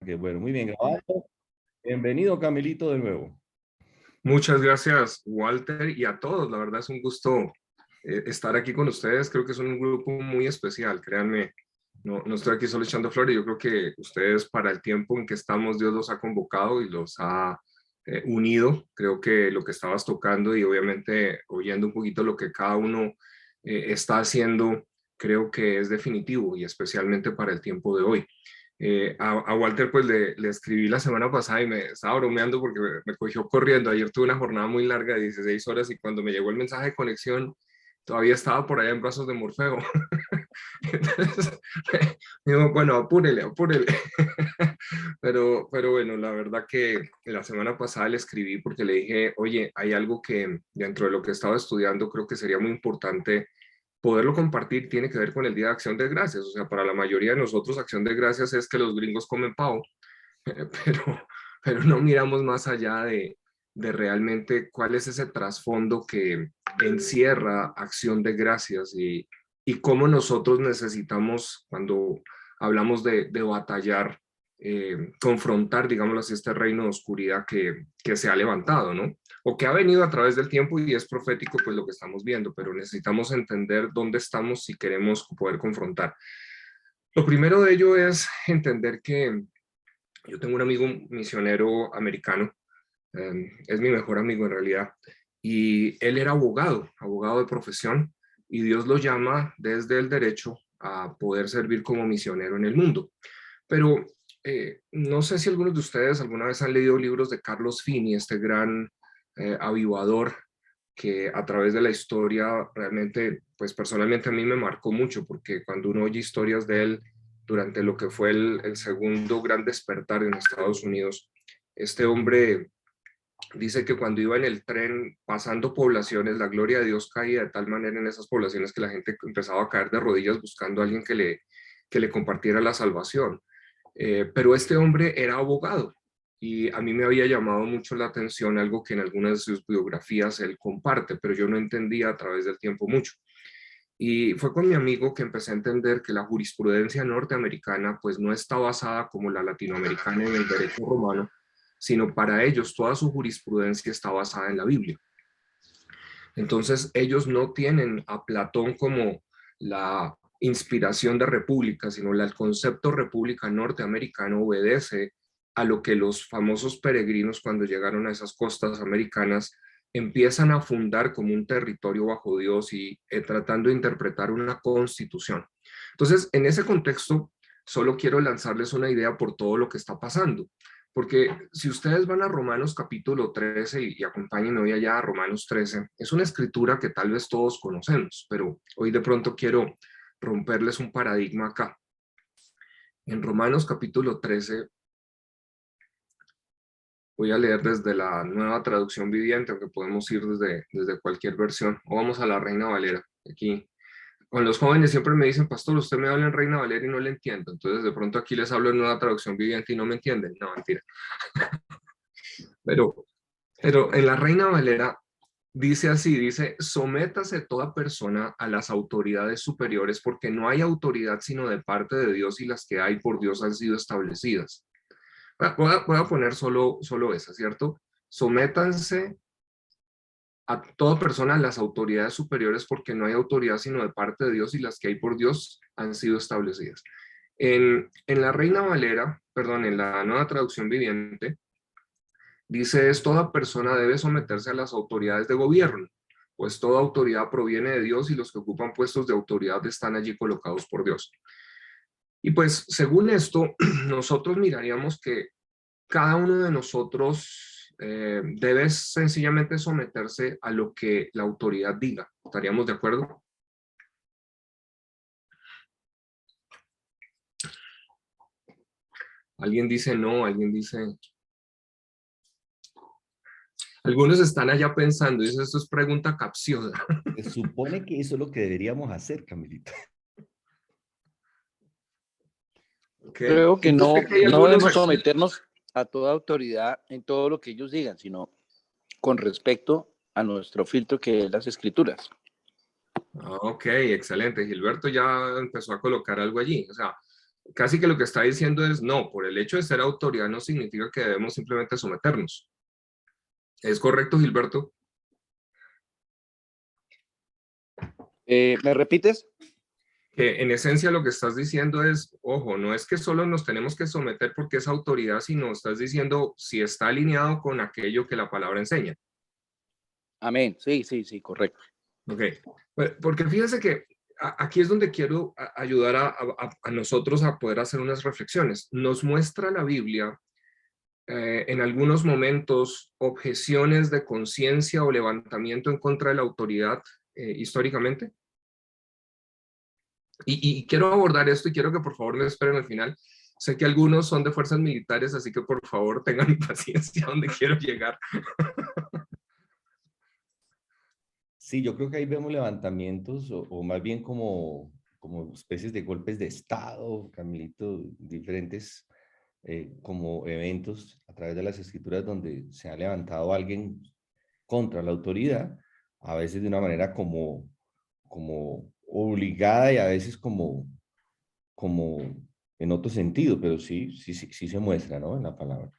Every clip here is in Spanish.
Que bueno, muy bien grabado. Bienvenido, Camilito, de nuevo. Muchas gracias, Walter, y a todos. La verdad es un gusto estar aquí con ustedes. Creo que son un grupo muy especial, créanme. No estoy aquí solo echando flores. Yo creo que ustedes, para el tiempo en que estamos, Dios los ha convocado y los ha unido. Creo que lo que estabas tocando y obviamente oyendo un poquito lo que cada uno está haciendo, creo que es definitivo y especialmente para el tiempo de hoy. A Walter pues le escribí la semana pasada y me estaba bromeando porque me cogió corriendo. Ayer tuve una jornada muy larga de 16 horas y cuando me llegó el mensaje de conexión todavía estaba por allá en brazos de Morfeo. Entonces me dijo, bueno, apúrele, apúrele. Pero bueno, la verdad que la semana pasada le escribí porque le dije, oye, hay algo que dentro de lo que estaba estudiando creo que sería muy importante poderlo compartir, tiene que ver con el Día de Acción de Gracias. O sea, para la mayoría de nosotros Acción de Gracias es que los gringos comen pavo, pero, pero no miramos más allá de realmente cuál es ese trasfondo que encierra Acción de Gracias y cómo nosotros necesitamos, cuando hablamos de batallar, confrontar, digámoslo así, este reino de oscuridad que se ha levantado, ¿no? O que ha venido a través del tiempo y es profético pues lo que estamos viendo, pero necesitamos entender dónde estamos si queremos poder confrontar. Lo primero de ello es entender que yo tengo un amigo misionero americano, es mi mejor amigo en realidad, y él era abogado, abogado de profesión, y Dios lo llama desde el derecho a poder servir como misionero en el mundo. Pero no sé si algunos de ustedes alguna vez han leído libros de Carlos Fini, este gran avivador que a través de la historia realmente, pues personalmente a mí me marcó mucho, porque cuando uno oye historias de él durante lo que fue el segundo gran despertar en Estados Unidos, este hombre dice que cuando iba en el tren pasando poblaciones, la gloria de Dios caía de tal manera en esas poblaciones que la gente empezaba a caer de rodillas buscando a alguien que le compartiera la salvación. Pero este hombre era abogado y a mí me había llamado mucho la atención algo que en algunas de sus biografías él comparte, pero yo no entendía a través del tiempo mucho. Y fue con mi amigo que empecé a entender que la jurisprudencia norteamericana pues no está basada como la latinoamericana en el derecho romano, sino para ellos toda su jurisprudencia está basada en la Biblia. Entonces ellos no tienen a Platón como la inspiración de república, sino el concepto república norteamericano obedece a lo que los famosos peregrinos cuando llegaron a esas costas americanas empiezan a fundar como un territorio bajo Dios y tratando de interpretar una constitución. Entonces, en ese contexto, solo quiero lanzarles una idea por todo lo que está pasando. Porque si ustedes van a Romanos capítulo 13 y acompáñenme hoy allá a Romanos 13, es una escritura que tal vez todos conocemos, pero hoy de pronto quiero romperles un paradigma acá. En Romanos capítulo 13, voy a leer desde la Nueva Traducción Viviente, aunque podemos ir desde cualquier versión, o vamos a la Reina Valera. Aquí, con los jóvenes siempre me dicen, pastor, usted me habla en Reina Valera y no le entiendo, entonces de pronto aquí les hablo en Nueva Traducción Viviente y no me entienden. No, mentira. Pero en la Reina Valera dice así, dice, sométase toda persona a las autoridades superiores porque no hay autoridad sino de parte de Dios y las que hay por Dios han sido establecidas. Voy a poner solo esa, ¿cierto? Sométanse a toda persona a las autoridades superiores porque no hay autoridad sino de parte de Dios y las que hay por Dios han sido establecidas. En la Reina Valera, perdón, en la Nueva Traducción Viviente, dice es toda persona debe someterse a las autoridades de gobierno, pues toda autoridad proviene de Dios y los que ocupan puestos de autoridad están allí colocados por Dios. Y pues según esto, nosotros miraríamos que cada uno de nosotros debe sencillamente someterse a lo que la autoridad diga. ¿Estaríamos de acuerdo? Alguien dice no, alguien dice... Algunos están allá pensando, y eso es pregunta capciosa. Se supone que eso es lo que deberíamos hacer, Camilito. Okay. Creo que No debemos someternos a toda autoridad en todo lo que ellos digan, sino con respecto a nuestro filtro que es las escrituras. Ok, excelente. Gilberto ya empezó a colocar algo allí. O sea, casi que lo que está diciendo es, no, por el hecho de ser autoridad no significa que debemos simplemente someternos. ¿Es correcto, Gilberto? ¿Me repites? Que en esencia lo que estás diciendo es, ojo, no es que solo nos tenemos que someter porque es autoridad, sino estás diciendo si está alineado con aquello que la palabra enseña. Amén. Sí, sí, sí, correcto. Ok, porque fíjense que aquí es donde quiero ayudar a nosotros a poder hacer unas reflexiones. Nos muestra la Biblia en algunos momentos objeciones de conciencia o levantamiento en contra de la autoridad históricamente. Y quiero abordar esto y quiero que por favor me esperen al final. Sé que algunos son de fuerzas militares, así que por favor tengan paciencia donde quiero llegar. Sí, yo creo que ahí vemos levantamientos o más bien como especies de golpes de Estado, Camilito, diferentes como eventos a través de las escrituras donde se ha levantado alguien contra la autoridad, a veces de una manera como obligada y a veces como en otro sentido, pero sí se muestra, ¿no? En la palabra.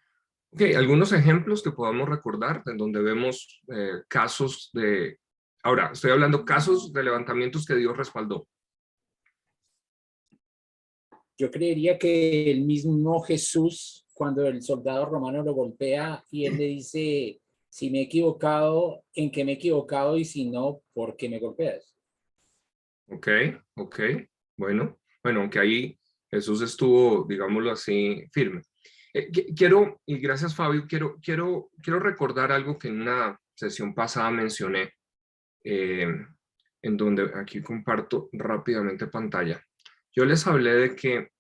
Ok, algunos ejemplos que podamos recordar en donde vemos casos de... Ahora, estoy hablando casos de levantamientos que Dios respaldó. Yo creería que el mismo Jesús, cuando el soldado romano lo golpea y él le dice, si me he equivocado, ¿en qué me he equivocado? Y si no, ¿por qué me golpeas? Ok, ok, bueno, aunque ahí Jesús estuvo, digámoslo así, firme. Quiero, y gracias Fabio, quiero recordar algo que en una sesión pasada mencioné, en donde aquí comparto rápidamente pantalla. Yo les hablé de que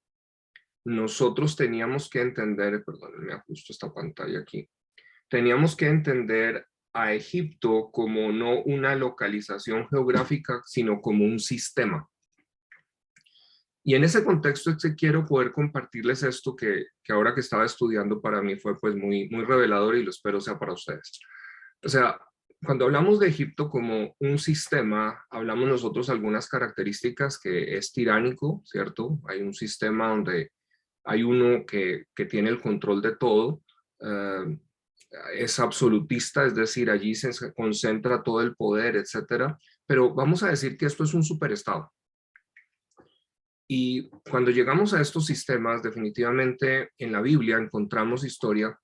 nosotros teníamos que entender, perdón, me ajusto esta pantalla aquí, teníamos que entender a Egipto como no una localización geográfica, sino como un sistema. Y en ese contexto es que quiero poder compartirles esto que ahora que estaba estudiando para mí fue pues muy revelador y lo espero sea para ustedes. O sea, cuando hablamos de Egipto como un sistema, hablamos nosotros algunas características que es tiránico, ¿cierto? Hay un sistema donde hay uno que tiene el control de todo, es absolutista, es decir, allí se concentra todo el poder, etcétera. Pero vamos a decir que esto es un superestado. Y cuando llegamos a estos sistemas, definitivamente en la Biblia encontramos historia.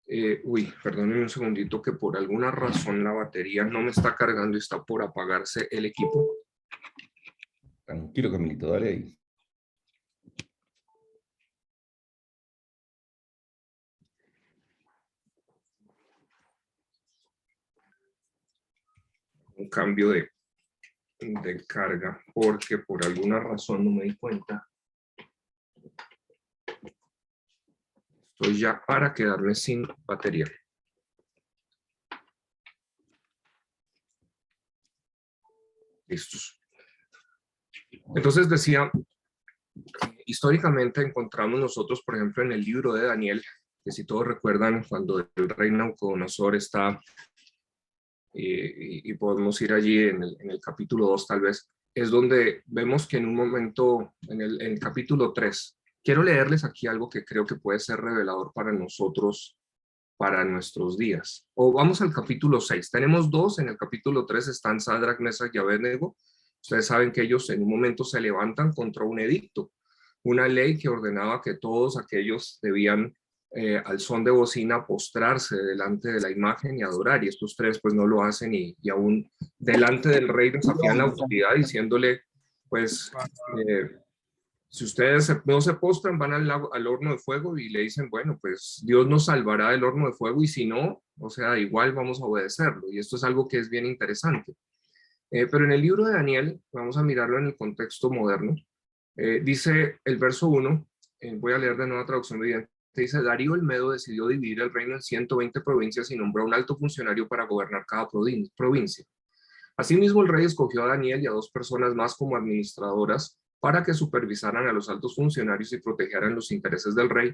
Perdónenme un segundito que por alguna razón la batería no me está cargando y está por apagarse el equipo. Tranquilo, Camilito, dale ahí. Un cambio de carga porque por alguna razón no me di cuenta. Estoy ya para quedarme sin batería. Listos. Entonces decía, históricamente encontramos nosotros, por ejemplo, en el libro de Daniel, que si todos recuerdan, cuando el rey Nabucodonosor está, y podemos ir allí en el capítulo 2 tal vez, es donde vemos que en un momento, en el capítulo 3, quiero leerles aquí algo que creo que puede ser revelador para nosotros, para nuestros días. O vamos al capítulo 6. Tenemos dos, en el capítulo 3 están Sadrach, Mesach y Abednego. Ustedes saben que ellos en un momento se levantan contra un edicto, una ley que ordenaba que todos aquellos debían al son de bocina postrarse delante de la imagen y adorar, y estos tres pues no lo hacen y aún delante del rey desafían la autoridad diciéndole pues si ustedes no se postran, van al horno de fuego y le dicen, bueno, pues Dios nos salvará del horno de fuego y si no, o sea, igual vamos a obedecerlo. Y esto es algo que es bien interesante. Pero en el libro de Daniel, vamos a mirarlo en el contexto moderno, dice el verso 1, voy a leer de nueva traducción viviente, dice, Darío el Medo decidió dividir el reino en 120 provincias y nombró a un alto funcionario para gobernar cada provincia. Asimismo, el rey escogió a Daniel y a dos personas más como administradoras para que supervisaran a los altos funcionarios y protegieran los intereses del rey.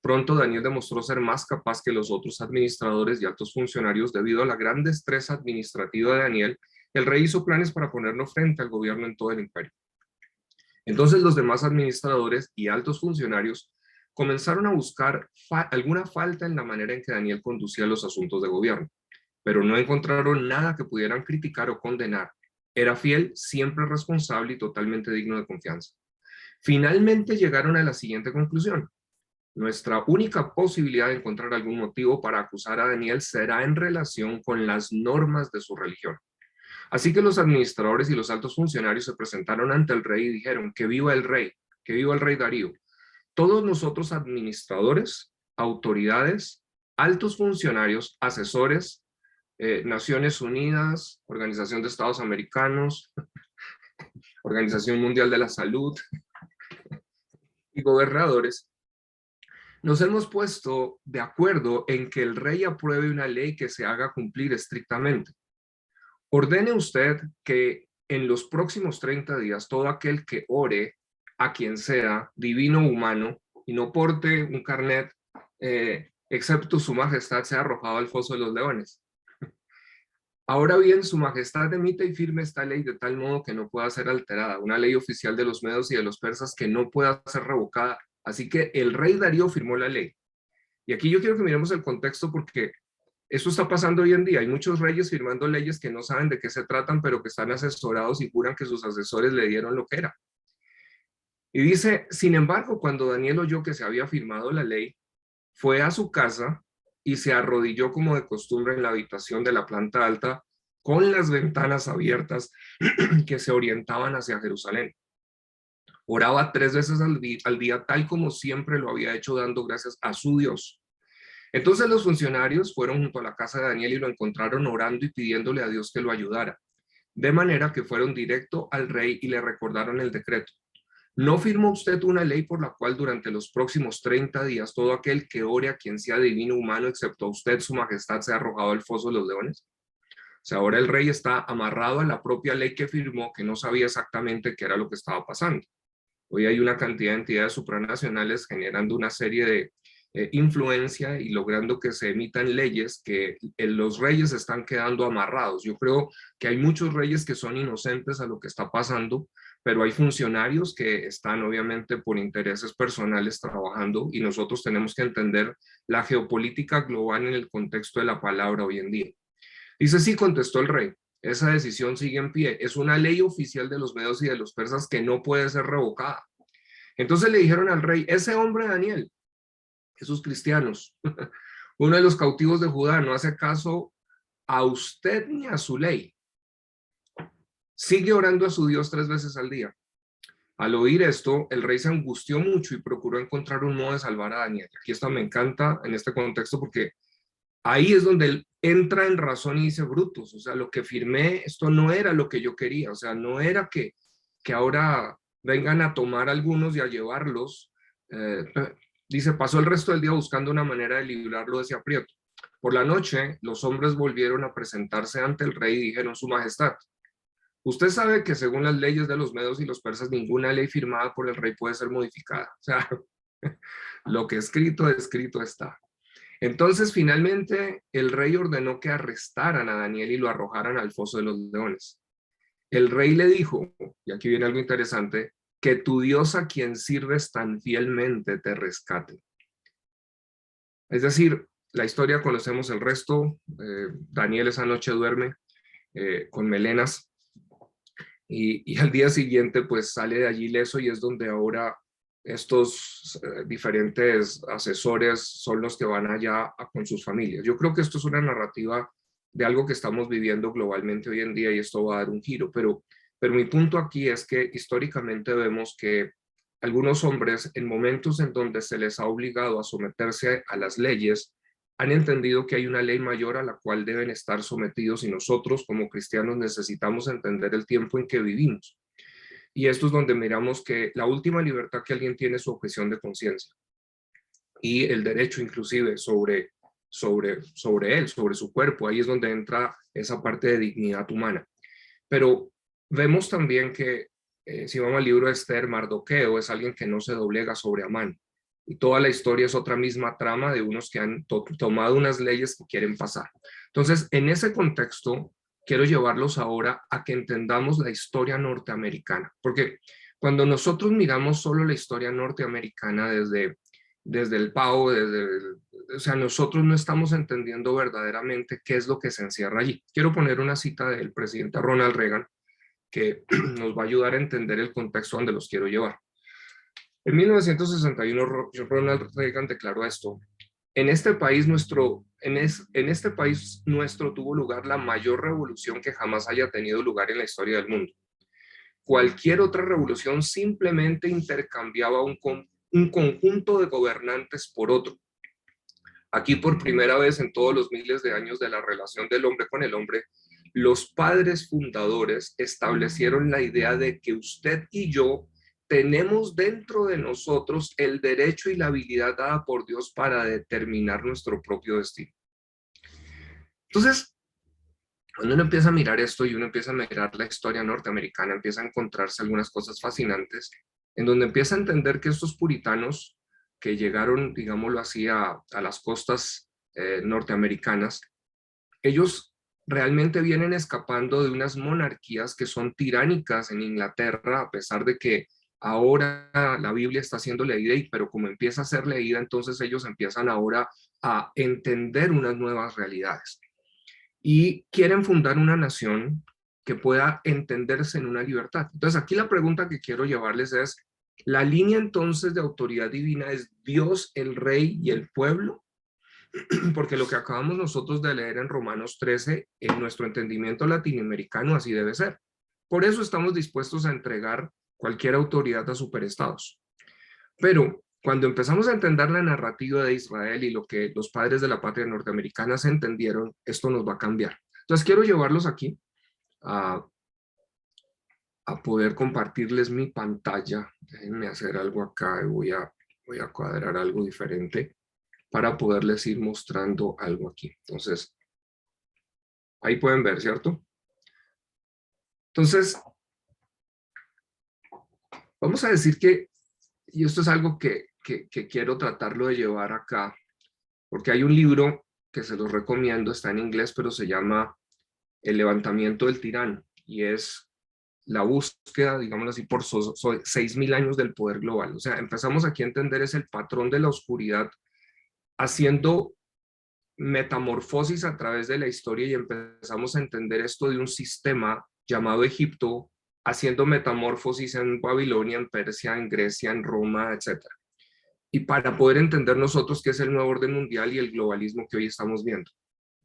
Pronto Daniel demostró ser más capaz que los otros administradores y altos funcionarios debido a la gran destreza administrativa de Daniel. El rey hizo planes para ponerlo frente al gobierno en todo el imperio. Entonces los demás administradores y altos funcionarios comenzaron a buscar alguna falta en la manera en que Daniel conducía los asuntos de gobierno, pero no encontraron nada que pudieran criticar o condenar. Era fiel, siempre responsable y totalmente digno de confianza. Finalmente llegaron a la siguiente conclusión: nuestra única posibilidad de encontrar algún motivo para acusar a Daniel será en relación con las normas de su religión. Así que los administradores y los altos funcionarios se presentaron ante el rey y dijeron: que viva el rey Darío. Todos nosotros administradores, autoridades, altos funcionarios, asesores, Naciones Unidas, Organización de Estados Americanos, Organización Mundial de la Salud y gobernadores, nos hemos puesto de acuerdo en que el rey apruebe una ley que se haga cumplir estrictamente. Ordene usted que en los próximos 30 días todo aquel que ore a quien sea, divino o humano, y no porte un carnet, excepto su majestad, sea arrojado al foso de los leones. Ahora bien, su majestad emite y firme esta ley de tal modo que no pueda ser alterada, una ley oficial de los medos y de los persas que no pueda ser revocada. Así que el rey Darío firmó la ley. Y aquí yo quiero que miremos el contexto, porque eso está pasando hoy en día. Hay muchos reyes firmando leyes que no saben de qué se tratan, pero que están asesorados y juran que sus asesores le dieron lo que era. Y dice: sin embargo, cuando Daniel oyó que se había firmado la ley, fue a su casa y se arrodilló como de costumbre en la habitación de la planta alta, con las ventanas abiertas que se orientaban hacia Jerusalén. Oraba 3 veces al día, tal como siempre lo había hecho, dando gracias a su Dios. Entonces los funcionarios fueron junto a la casa de Daniel y lo encontraron orando y pidiéndole a Dios que lo ayudara. De manera que fueron directo al rey y le recordaron el decreto: ¿no firmó usted una ley por la cual durante los próximos 30 días todo aquel que ore a quien sea divino o humano, excepto a usted, su majestad, sea arrojado al foso de los leones? O sea, ahora el rey está amarrado a la propia ley que firmó, que no sabía exactamente qué era lo que estaba pasando. Hoy hay una cantidad de entidades supranacionales generando una serie de influencia y logrando que se emitan leyes que los reyes están quedando amarrados. Yo creo que hay muchos reyes que son inocentes a lo que está pasando, pero hay funcionarios que están obviamente por intereses personales trabajando, y nosotros tenemos que entender la geopolítica global en el contexto de la palabra hoy en día. Dice: sí, contestó el rey, esa decisión sigue en pie, es una ley oficial de los medos y de los persas que no puede ser revocada. Entonces le dijeron al rey: ese hombre Daniel, esos cristianos, uno de los cautivos de Judá, no hace caso a usted ni a su ley. Sigue orando a su Dios 3 veces al día. Al oír esto, el rey se angustió mucho y procuró encontrar un modo de salvar a Daniel. Aquí esto me encanta en este contexto, porque ahí es donde él entra en razón y dice: brutos, o sea, lo que firmé, esto no era lo que yo quería, o sea, no era que ahora vengan a tomar algunos y a llevarlos. Dice: pasó el resto del día buscando una manera de librarlo de ese aprieto. Por la noche, los hombres volvieron a presentarse ante el rey y dijeron: su majestad, usted sabe que según las leyes de los medos y los persas, ninguna ley firmada por el rey puede ser modificada. O sea, lo que escrito está. Entonces, finalmente, el rey ordenó que arrestaran a Daniel y lo arrojaran al foso de los leones. El rey le dijo, y aquí viene algo interesante: que tu Dios, a quien sirves tan fielmente, te rescate. Es decir, la historia, conocemos el resto. Daniel esa noche duerme con melenas, y al día siguiente pues sale de allí ileso, y es donde ahora estos diferentes asesores son los que van allá con sus familias. Yo creo que esto es una narrativa de algo que estamos viviendo globalmente hoy en día, y esto va a dar un giro, pero mi punto aquí es que históricamente vemos que algunos hombres, en momentos en donde se les ha obligado a someterse a las leyes, han entendido que hay una ley mayor a la cual deben estar sometidos, y nosotros como cristianos necesitamos entender el tiempo en que vivimos. Y esto es donde miramos que la última libertad que alguien tiene es su objeción de conciencia, y el derecho inclusive sobre él, sobre su cuerpo. Ahí es donde entra esa parte de dignidad humana. Pero vemos también que si vamos al libro de Esther, Mardoqueo es alguien que no se doblega sobre Amán, y toda la historia es otra misma trama de unos que han tomado unas leyes que quieren pasar. Entonces, en ese contexto, quiero llevarlos ahora a que entendamos la historia norteamericana, porque cuando nosotros miramos solo la historia norteamericana desde el PAO, o sea, nosotros no estamos entendiendo verdaderamente qué es lo que se encierra allí. Quiero poner una cita del presidente Ronald Reagan que nos va a ayudar a entender el contexto donde los quiero llevar. En 1961, Ronald Reagan declaró esto: en este país nuestro tuvo lugar la mayor revolución que jamás haya tenido lugar en la historia del mundo. Cualquier otra revolución simplemente intercambiaba un conjunto de gobernantes por otro. Aquí, por primera vez en todos los miles de años de la relación del hombre con el hombre, los padres fundadores establecieron la idea de que usted y yo tenemos dentro de nosotros el derecho y la habilidad dada por Dios para determinar nuestro propio destino. Entonces, cuando uno empieza a mirar esto y uno empieza a mirar la historia norteamericana, empieza a encontrarse algunas cosas fascinantes, en donde empieza a entender que estos puritanos que llegaron, digámoslo así, a las costas norteamericanas, ellos realmente vienen escapando de unas monarquías que son tiránicas en Inglaterra, a pesar de que ahora la Biblia está siendo leída, pero como empieza a ser leída, entonces ellos empiezan ahora a entender unas nuevas realidades. Y quieren fundar una nación que pueda entenderse en una libertad. Entonces aquí la pregunta que quiero llevarles es, ¿la línea entonces de autoridad divina es Dios, el Rey y el pueblo? Porque lo que acabamos nosotros de leer en Romanos 13, en nuestro entendimiento latinoamericano, así debe ser. Por eso estamos dispuestos a entregar cualquier autoridad a superestados. Pero cuando empezamos a entender la narrativa de Israel y lo que los padres de la patria norteamericana se entendieron, esto nos va a cambiar. Entonces quiero llevarlos aquí a poder compartirles mi pantalla. Déjenme hacer algo acá y voy a cuadrar algo diferente para poderles ir mostrando algo aquí. Entonces, ahí pueden ver, ¿cierto? Entonces, vamos a decir que, y esto es algo que quiero tratarlo de llevar acá, porque hay un libro que se los recomiendo, está en inglés, pero se llama El levantamiento del tirano, y es la búsqueda, digámoslo así, por 6.000 años del poder global. O sea, empezamos aquí a entender es el patrón de la oscuridad, haciendo metamorfosis a través de la historia, y empezamos a entender esto de un sistema llamado Egipto, haciendo metamorfosis en Babilonia, en Persia, en Grecia, en Roma, etc. Y para poder entender nosotros qué es el nuevo orden mundial y el globalismo que hoy estamos viendo,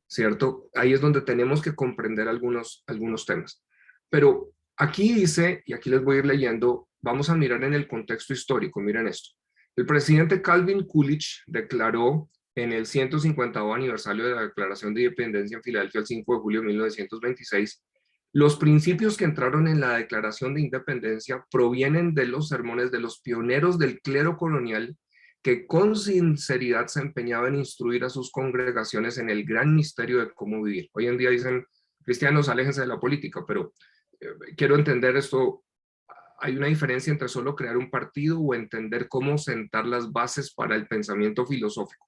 ¿cierto? Ahí es donde tenemos que comprender algunos temas. Pero aquí dice, y aquí les voy a ir leyendo, vamos a mirar en el contexto histórico, miren esto. El presidente Calvin Coolidge declaró en el 150º aniversario de la Declaración de Independencia en Filadelfia el 5 de julio de 1926, los principios que entraron en la Declaración de Independencia provienen de los sermones de los pioneros del clero colonial que con sinceridad se empeñaba en instruir a sus congregaciones en el gran misterio de cómo vivir. Hoy en día dicen, cristianos, aléjense de la política, pero quiero entender esto. Hay una diferencia entre solo crear un partido o entender cómo sentar las bases para el pensamiento filosófico.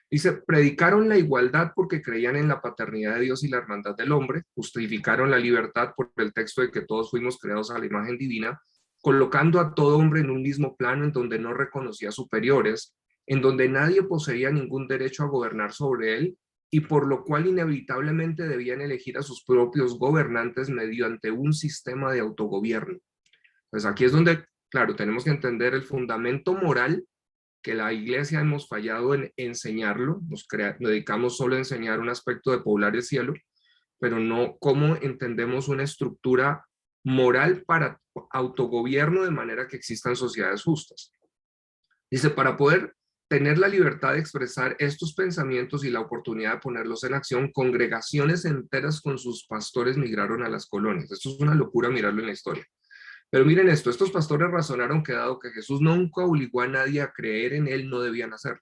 Dice, predicaron la igualdad porque creían en la paternidad de Dios y la hermandad del hombre, justificaron la libertad por el texto de que todos fuimos creados a la imagen divina, colocando a todo hombre en un mismo plano en donde no reconocía superiores, en donde nadie poseía ningún derecho a gobernar sobre él, y por lo cual inevitablemente debían elegir a sus propios gobernantes mediante un sistema de autogobierno. Pues aquí es donde, claro, tenemos que entender el fundamento moral que la iglesia hemos fallado en enseñarlo, nos dedicamos solo a enseñar un aspecto de poblar el cielo, pero no cómo entendemos una estructura moral para autogobierno de manera que existan sociedades justas. Dice, para poder tener la libertad de expresar estos pensamientos y la oportunidad de ponerlos en acción, congregaciones enteras con sus pastores migraron a las colonias. Esto es una locura mirarlo en la historia. Pero miren esto, estos pastores razonaron que dado que Jesús nunca obligó a nadie a creer en él, no debían hacerlo.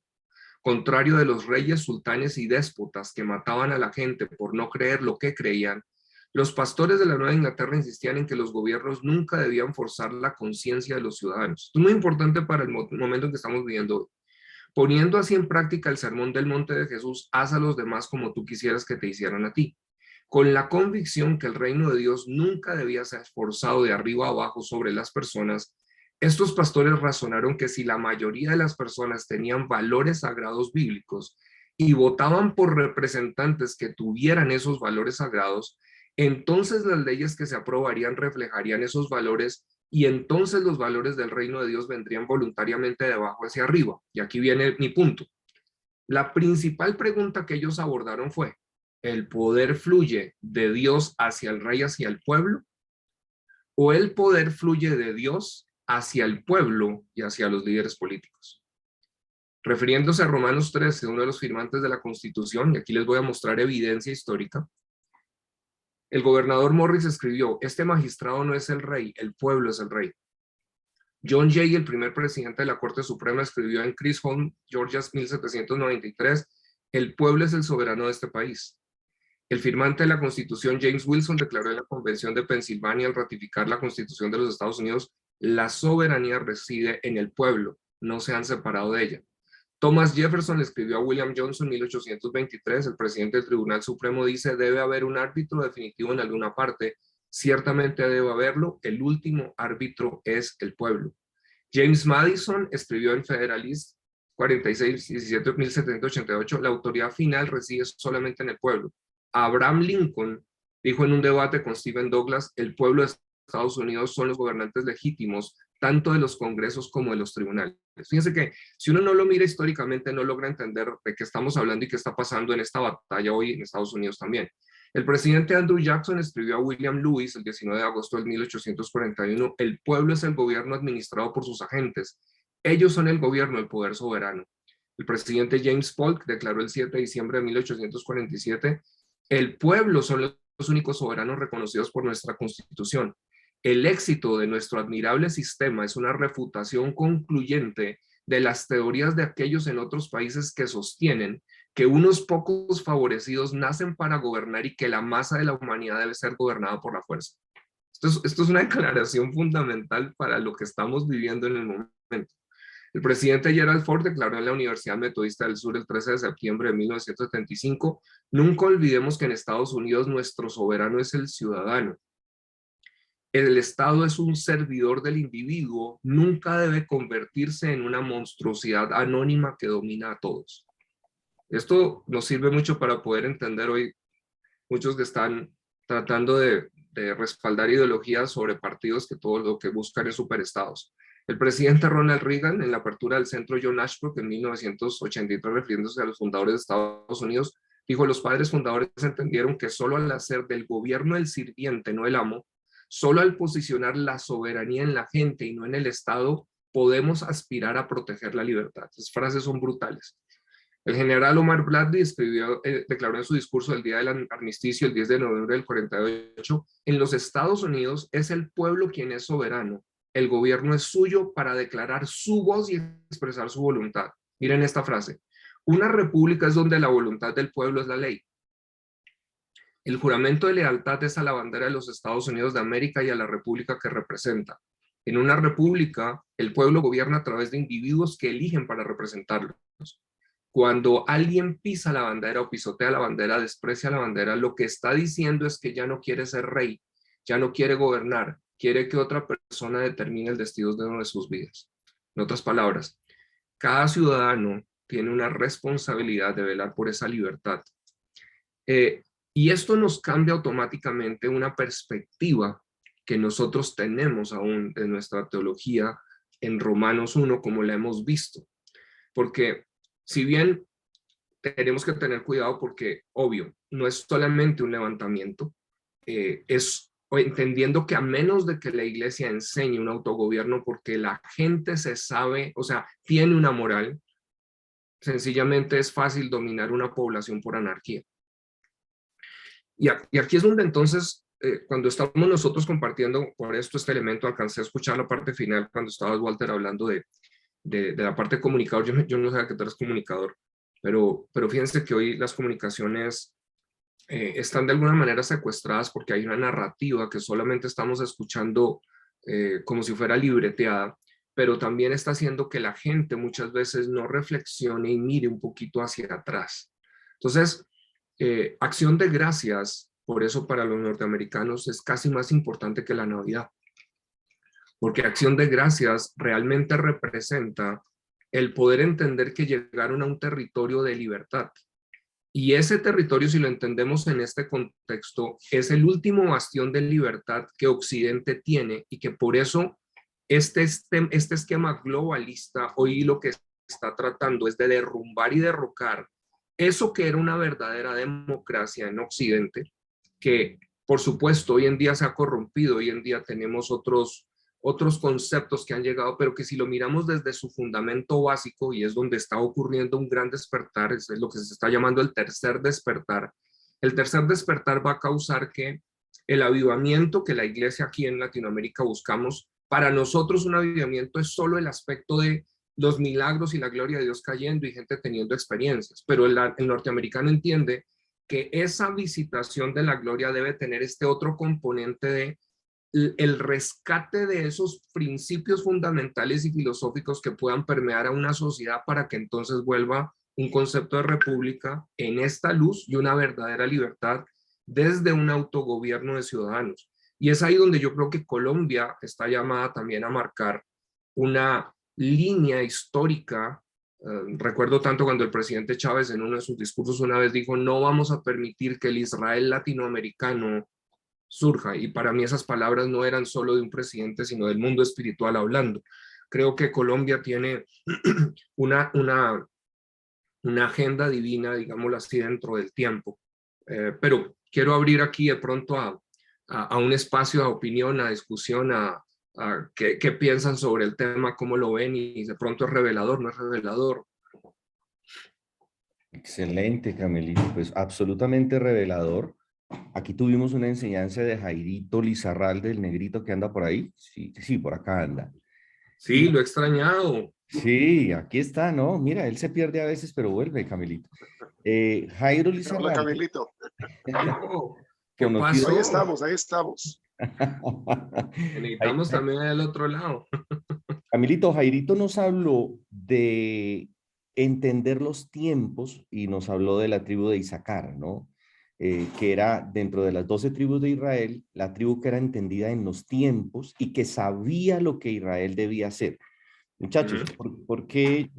Contrario de los reyes, sultanes y déspotas que mataban a la gente por no creer lo que creían, los pastores de la Nueva Inglaterra insistían en que los gobiernos nunca debían forzar la conciencia de los ciudadanos. Esto es muy importante para el momento en que estamos viviendo hoy. Poniendo así en práctica el sermón del monte de Jesús, haz a los demás como tú quisieras que te hicieran a ti, con la convicción que el reino de Dios nunca debía ser forzado de arriba a abajo sobre las personas, Estos pastores razonaron que si la mayoría de las personas tenían valores sagrados bíblicos y votaban por representantes que tuvieran esos valores sagrados, entonces las leyes que se aprobarían reflejarían esos valores y entonces los valores del reino de Dios vendrían voluntariamente de abajo hacia arriba. Y aquí viene mi punto. La principal pregunta que ellos abordaron fue, ¿el poder fluye de Dios hacia el rey, hacia el pueblo? ¿O el poder fluye de Dios hacia el pueblo y hacia los líderes políticos? Refiriéndose a Romanos 13, uno de los firmantes de la Constitución, y aquí les voy a mostrar evidencia histórica, el gobernador Morris escribió, este magistrado no es el rey, el pueblo es el rey. John Jay, el primer presidente de la Corte Suprema, escribió en Chisholm, Georgia, 1793, el pueblo es el soberano de este país. El firmante de la Constitución, James Wilson, declaró en la Convención de Pensilvania al ratificar la Constitución de los Estados Unidos, la soberanía reside en el pueblo, no se han separado de ella. Thomas Jefferson escribió a William Johnson en 1823, el presidente del Tribunal Supremo dice, debe haber un árbitro definitivo en alguna parte, ciertamente debe haberlo, el último árbitro es el pueblo. James Madison escribió en Federalist 46-17-1788, la autoridad final reside solamente en el pueblo. Abraham Lincoln dijo en un debate con Stephen Douglas, el pueblo de Estados Unidos son los gobernantes legítimos, tanto de los congresos como de los tribunales. Fíjense que si uno no lo mira históricamente, no logra entender de qué estamos hablando y qué está pasando en esta batalla hoy en Estados Unidos también. El presidente Andrew Jackson escribió a William Lewis el 19 de agosto de 1841, el pueblo es el gobierno administrado por sus agentes. Ellos son el gobierno, el poder soberano. El presidente James Polk declaró el 7 de diciembre de 1847, el pueblo son los únicos soberanos reconocidos por nuestra Constitución. El éxito de nuestro admirable sistema es una refutación concluyente de las teorías de aquellos en otros países que sostienen que unos pocos favorecidos nacen para gobernar y que la masa de la humanidad debe ser gobernada por la fuerza. Esto es una declaración fundamental para lo que estamos viviendo en el momento. El presidente Gerald Ford declaró en la Universidad Metodista del Sur el 13 de septiembre de 1975, nunca olvidemos que en Estados Unidos nuestro soberano es el ciudadano. El Estado es un servidor del individuo, nunca debe convertirse en una monstruosidad anónima que domina a todos. Esto nos sirve mucho para poder entender hoy muchos que están tratando de respaldar ideologías sobre partidos que todo lo que buscan es superestados. El presidente Ronald Reagan, en la apertura del centro John Ashbrook en 1983, refiriéndose a los fundadores de Estados Unidos, dijo, los padres fundadores entendieron que solo al hacer del gobierno el sirviente, no el amo, solo al posicionar la soberanía en la gente y no en el Estado, podemos aspirar a proteger la libertad. Esas frases son brutales. El general Omar Bradley declaró en su discurso del día del armisticio, el 10 de noviembre del 48, en los Estados Unidos es el pueblo quien es soberano. El gobierno es suyo para declarar su voz y expresar su voluntad. Miren esta frase. Una república es donde la voluntad del pueblo es la ley. El juramento de lealtad es a la bandera de los Estados Unidos de América y a la república que representa. En una república, el pueblo gobierna a través de individuos que eligen para representarlos. Cuando alguien pisa la bandera o pisotea la bandera, desprecia la bandera, lo que está diciendo es que ya no quiere ser rey, ya no quiere gobernar, quiere que otra persona determine el destino de sus vidas. En otras palabras, cada ciudadano tiene una responsabilidad de velar por esa libertad. Y esto nos cambia automáticamente una perspectiva que nosotros tenemos aún en nuestra teología en Romanos 1, como la hemos visto. Porque si bien tenemos que tener cuidado porque, obvio, no es solamente un levantamiento, es entendiendo que a menos de que la iglesia enseñe un autogobierno porque la gente se sabe, o sea, tiene una moral, sencillamente es fácil dominar una población por anarquía. Y aquí es donde entonces, cuando estamos nosotros compartiendo por esto este elemento, alcancé a escuchar la parte final cuando estabas, Walter, hablando de la parte de comunicador. Yo no sabía que tú eres comunicador, pero fíjense que hoy las comunicaciones están de alguna manera secuestradas porque hay una narrativa que solamente estamos escuchando como si fuera libreteada, pero también está haciendo que la gente muchas veces no reflexione y mire un poquito hacia atrás. Entonces, acción de gracias, por eso para los norteamericanos es casi más importante que la Navidad. porque Acción de Gracias realmente representa el poder entender que llegaron a un territorio de libertad. Y ese territorio, si lo entendemos en este contexto, es el último bastión de libertad que Occidente tiene y que por eso este esquema globalista hoy lo que está tratando es de derrumbar y derrocar eso que era una verdadera democracia en Occidente, que por supuesto hoy en día se ha corrompido, hoy en día tenemos otros conceptos que han llegado, pero que si lo miramos desde su fundamento básico, y es donde está ocurriendo un gran despertar, es lo que se está llamando el tercer despertar va a causar que el avivamiento que la iglesia aquí en Latinoamérica buscamos, para nosotros un avivamiento es solo el aspecto de los milagros y la gloria de Dios cayendo y gente teniendo experiencias, pero el norteamericano entiende que esa visitación de la gloria debe tener este otro componente de el rescate de esos principios fundamentales y filosóficos que puedan permear a una sociedad para que entonces vuelva un concepto de república en esta luz y una verdadera libertad desde un autogobierno de ciudadanos. Y es ahí donde yo creo que Colombia está llamada también a marcar una línea histórica. Recuerdo tanto cuando el presidente Chávez en uno de sus discursos una vez dijo: no vamos a permitir que el Israel latinoamericano surja. Y para mí esas palabras no eran solo de un presidente, sino del mundo espiritual hablando. Creo que Colombia tiene una agenda divina, digámoslo así, dentro del tiempo. Pero quiero abrir aquí de pronto a un espacio de opinión, a discusión, a qué piensan sobre el tema, cómo lo ven, y de pronto es revelador, no es revelador. Excelente, Camelito, pues absolutamente revelador. Aquí tuvimos una enseñanza de Jairito Lizarralde, el negrito que anda por ahí. Sí, sí, por acá anda. Sí, lo he extrañado. Sí, aquí está, ¿no? Mira, él se pierde a veces, pero vuelve, Camelito. Jairo Hola, Lizarralde, Camilito. No, ¿qué conocido. Ahí pasó? estamos, ahí estamos. Necesitamos también del otro lado. Camilito, Jairito nos habló de entender los tiempos y nos habló de la tribu de Isaacar, ¿no? Que era dentro de las 12 tribus de Israel, la tribu que era entendida en los tiempos y que sabía lo que Israel debía hacer. Muchachos, porque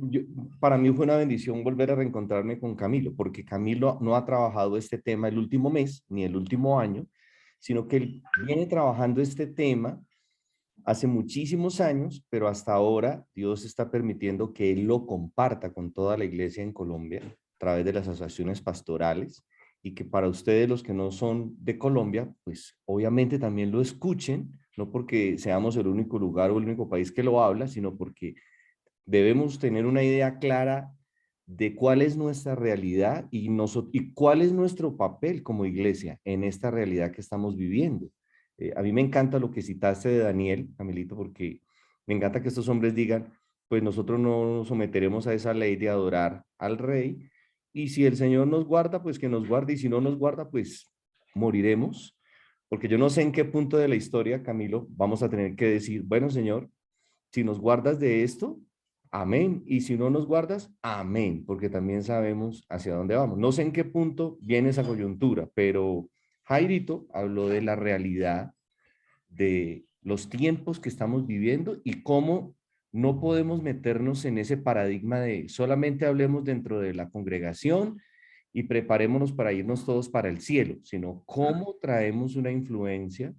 para mí fue una bendición volver a reencontrarme con Camilo, porque Camilo no ha trabajado este tema el último mes ni el último año, sino que él viene trabajando este tema hace muchísimos años, pero hasta ahora Dios está permitiendo que él lo comparta con toda la iglesia en Colombia a través de las asociaciones pastorales, y que para ustedes, los que no son de Colombia, pues obviamente también lo escuchen, no porque seamos el único lugar o el único país que lo habla, sino porque debemos tener una idea clara de cuál es nuestra realidad y cuál es nuestro papel como iglesia en esta realidad que estamos viviendo. A mí me encanta lo que citaste de Daniel, Camilito, porque me encanta que estos hombres digan: pues nosotros no nos someteremos a esa ley de adorar al rey, y si el Señor nos guarda, pues que nos guarde, y si no nos guarda, pues moriremos. Porque yo no sé en qué punto de la historia, Camilo, vamos a tener que decir: bueno, Señor, si nos guardas de esto, amén, y si no nos guardas, amén, porque también sabemos hacia dónde vamos. No sé en qué punto viene esa coyuntura, pero Jairito habló de la realidad de los tiempos que estamos viviendo y cómo no podemos meternos en ese paradigma de solamente hablemos dentro de la congregación y preparémonos para irnos todos para el cielo, sino cómo traemos una influencia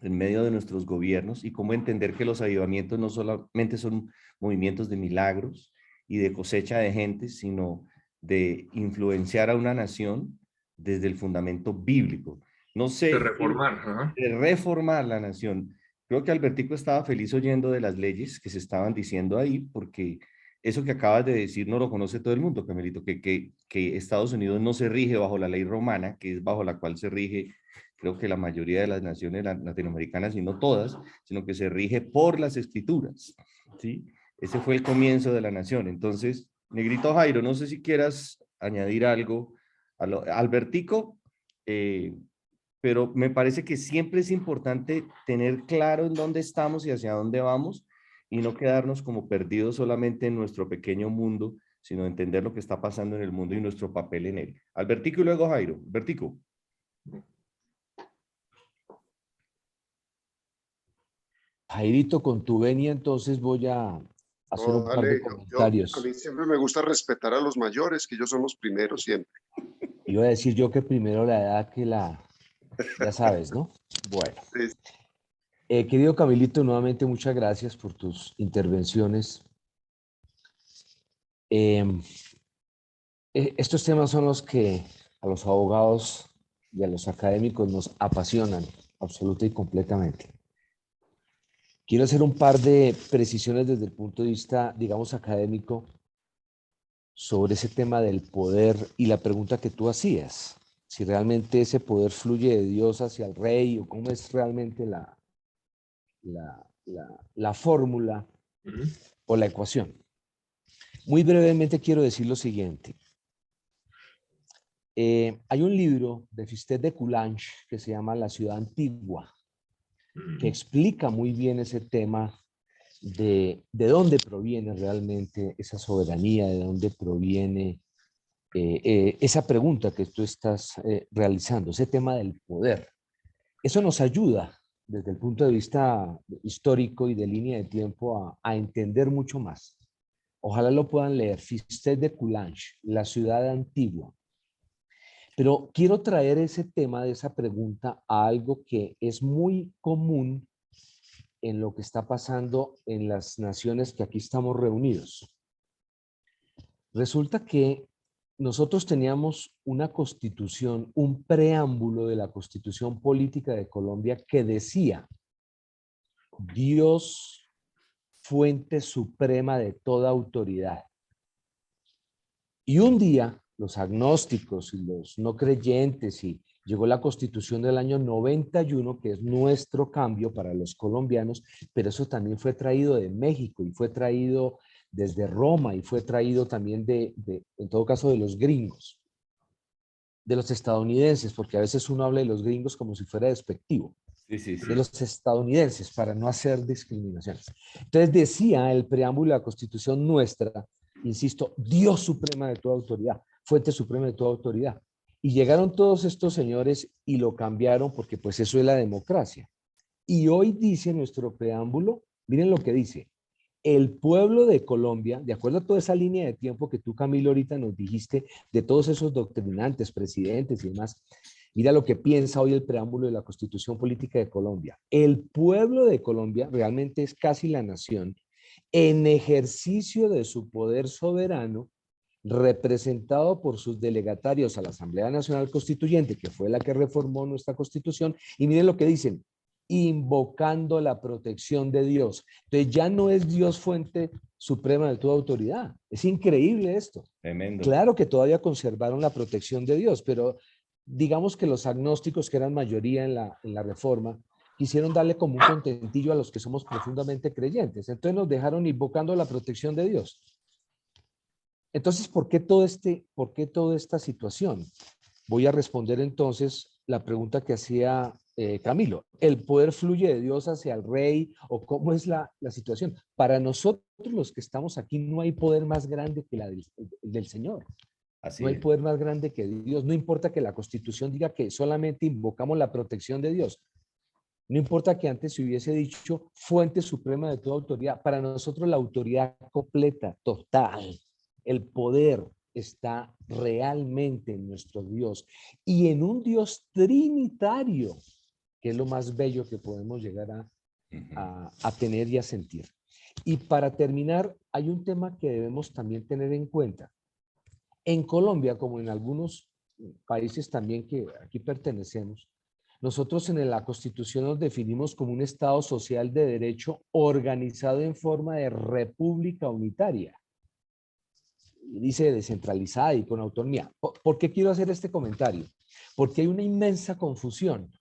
en medio de nuestros gobiernos y cómo entender que los avivamientos no solamente son movimientos de milagros y de cosecha de gente, sino de influenciar a una nación desde el fundamento bíblico. No sé, De reformar. de reformar la nación. Creo que Albertico estaba feliz oyendo de las leyes que se estaban diciendo ahí, porque eso que acabas de decir no lo conoce todo el mundo, Camelito, que Estados Unidos no se rige bajo la ley romana, que es bajo la cual se rige, creo que la mayoría de las naciones latinoamericanas, y no todas, sino que se rige por las escrituras, ¿sí? Ese fue el comienzo de la nación. Entonces, Negrito Jairo, no sé si quieras añadir algo. Albertico, pero me parece que siempre es importante tener claro en dónde estamos y hacia dónde vamos, y no quedarnos como perdidos solamente en nuestro pequeño mundo, sino entender lo que está pasando en el mundo y nuestro papel en él. Albertico y luego Jairo. Albertico. Jairito, con tu venia, entonces voy a hacer No, un par de dale, a comentarios. mí siempre me gusta respetar a los mayores, que ellos son los primeros siempre. Iba a decir yo que primero la edad que la... Ya sabes, ¿no? Bueno. Sí. Querido Camilito, nuevamente muchas gracias por tus intervenciones. Estos temas son los que a los abogados y a los académicos nos apasionan absoluta y completamente. Quiero hacer un par de precisiones desde el punto de vista, digamos, académico sobre ese tema del poder y la pregunta que tú hacías. Si realmente ese poder fluye de Dios hacia el rey o cómo es realmente la fórmula o la ecuación. Muy brevemente quiero decir lo siguiente. Hay un libro de Fistet de Coulanges que se llama La ciudad antigua, que explica muy bien ese tema de dónde proviene realmente esa soberanía, de dónde proviene esa pregunta que tú estás realizando, ese tema del poder. Eso nos ayuda desde el punto de vista histórico y de línea de tiempo a entender mucho más. Ojalá lo puedan leer, Fistet de Coulanges, La ciudad antigua. Pero quiero traer ese tema de esa pregunta a algo que es muy común en lo que está pasando en las naciones que aquí estamos reunidos. Resulta que nosotros teníamos una constitución, un preámbulo de la Constitución Política de Colombia que decía: Dios, fuente suprema de toda autoridad. Y un día, los agnósticos y los no creyentes, y llegó la Constitución del año 91, que es nuestro cambio para los colombianos, pero eso también fue traído de México y fue traído desde Roma y fue traído también en todo caso, de los gringos, de los estadounidenses, porque a veces uno habla de los gringos como si fuera despectivo. Sí, sí, sí. De los estadounidenses, para no hacer discriminaciones. Entonces decía el preámbulo de la Constitución nuestra, insisto, Dios suprema de toda autoridad, fuente suprema de toda autoridad. Y llegaron todos estos señores y lo cambiaron porque pues eso es la democracia. Y hoy dice nuestro preámbulo, miren lo que dice: el pueblo de Colombia, de acuerdo a toda esa línea de tiempo que tú, Camilo, ahorita nos dijiste, de todos esos doctrinantes, presidentes y demás, mira lo que piensa hoy el preámbulo de la Constitución Política de Colombia. El pueblo de Colombia realmente es casi la nación, en ejercicio de su poder soberano, representado por sus delegatarios a la Asamblea Nacional Constituyente, que fue la que reformó nuestra Constitución, y miren lo que dicen: invocando la protección de Dios. Entonces ya no es Dios fuente suprema de toda autoridad. Es increíble esto. Tremendo. Claro que todavía conservaron la protección de Dios, pero digamos que los agnósticos, que eran mayoría en la reforma, quisieron darle como un contentillo a los que somos profundamente creyentes. Entonces nos dejaron invocando la protección de Dios. Entonces, ¿por qué toda esta situación? Voy a responder entonces la pregunta que hacía Camilo. ¿El poder fluye de Dios hacia el rey o cómo es la situación? Para nosotros los que estamos aquí no hay poder más grande que el del Señor. Así No hay es. poder más grande que Dios. No importa que la Constitución diga que solamente invocamos la protección de Dios. No importa que antes se hubiese dicho fuente suprema de toda autoridad. Para nosotros la autoridad completa, total, el poder está realmente en nuestro Dios y en un Dios trinitario, que es lo más bello que podemos llegar a tener y a sentir. Y para terminar, hay un tema que debemos también tener en cuenta. En Colombia, como en algunos países también que aquí pertenecemos, nosotros en la Constitución nos definimos como un Estado social de derecho organizado en forma de república unitaria. Dice descentralizada y con autonomía. ¿Por qué quiero hacer este comentario? Porque hay una inmensa confusión.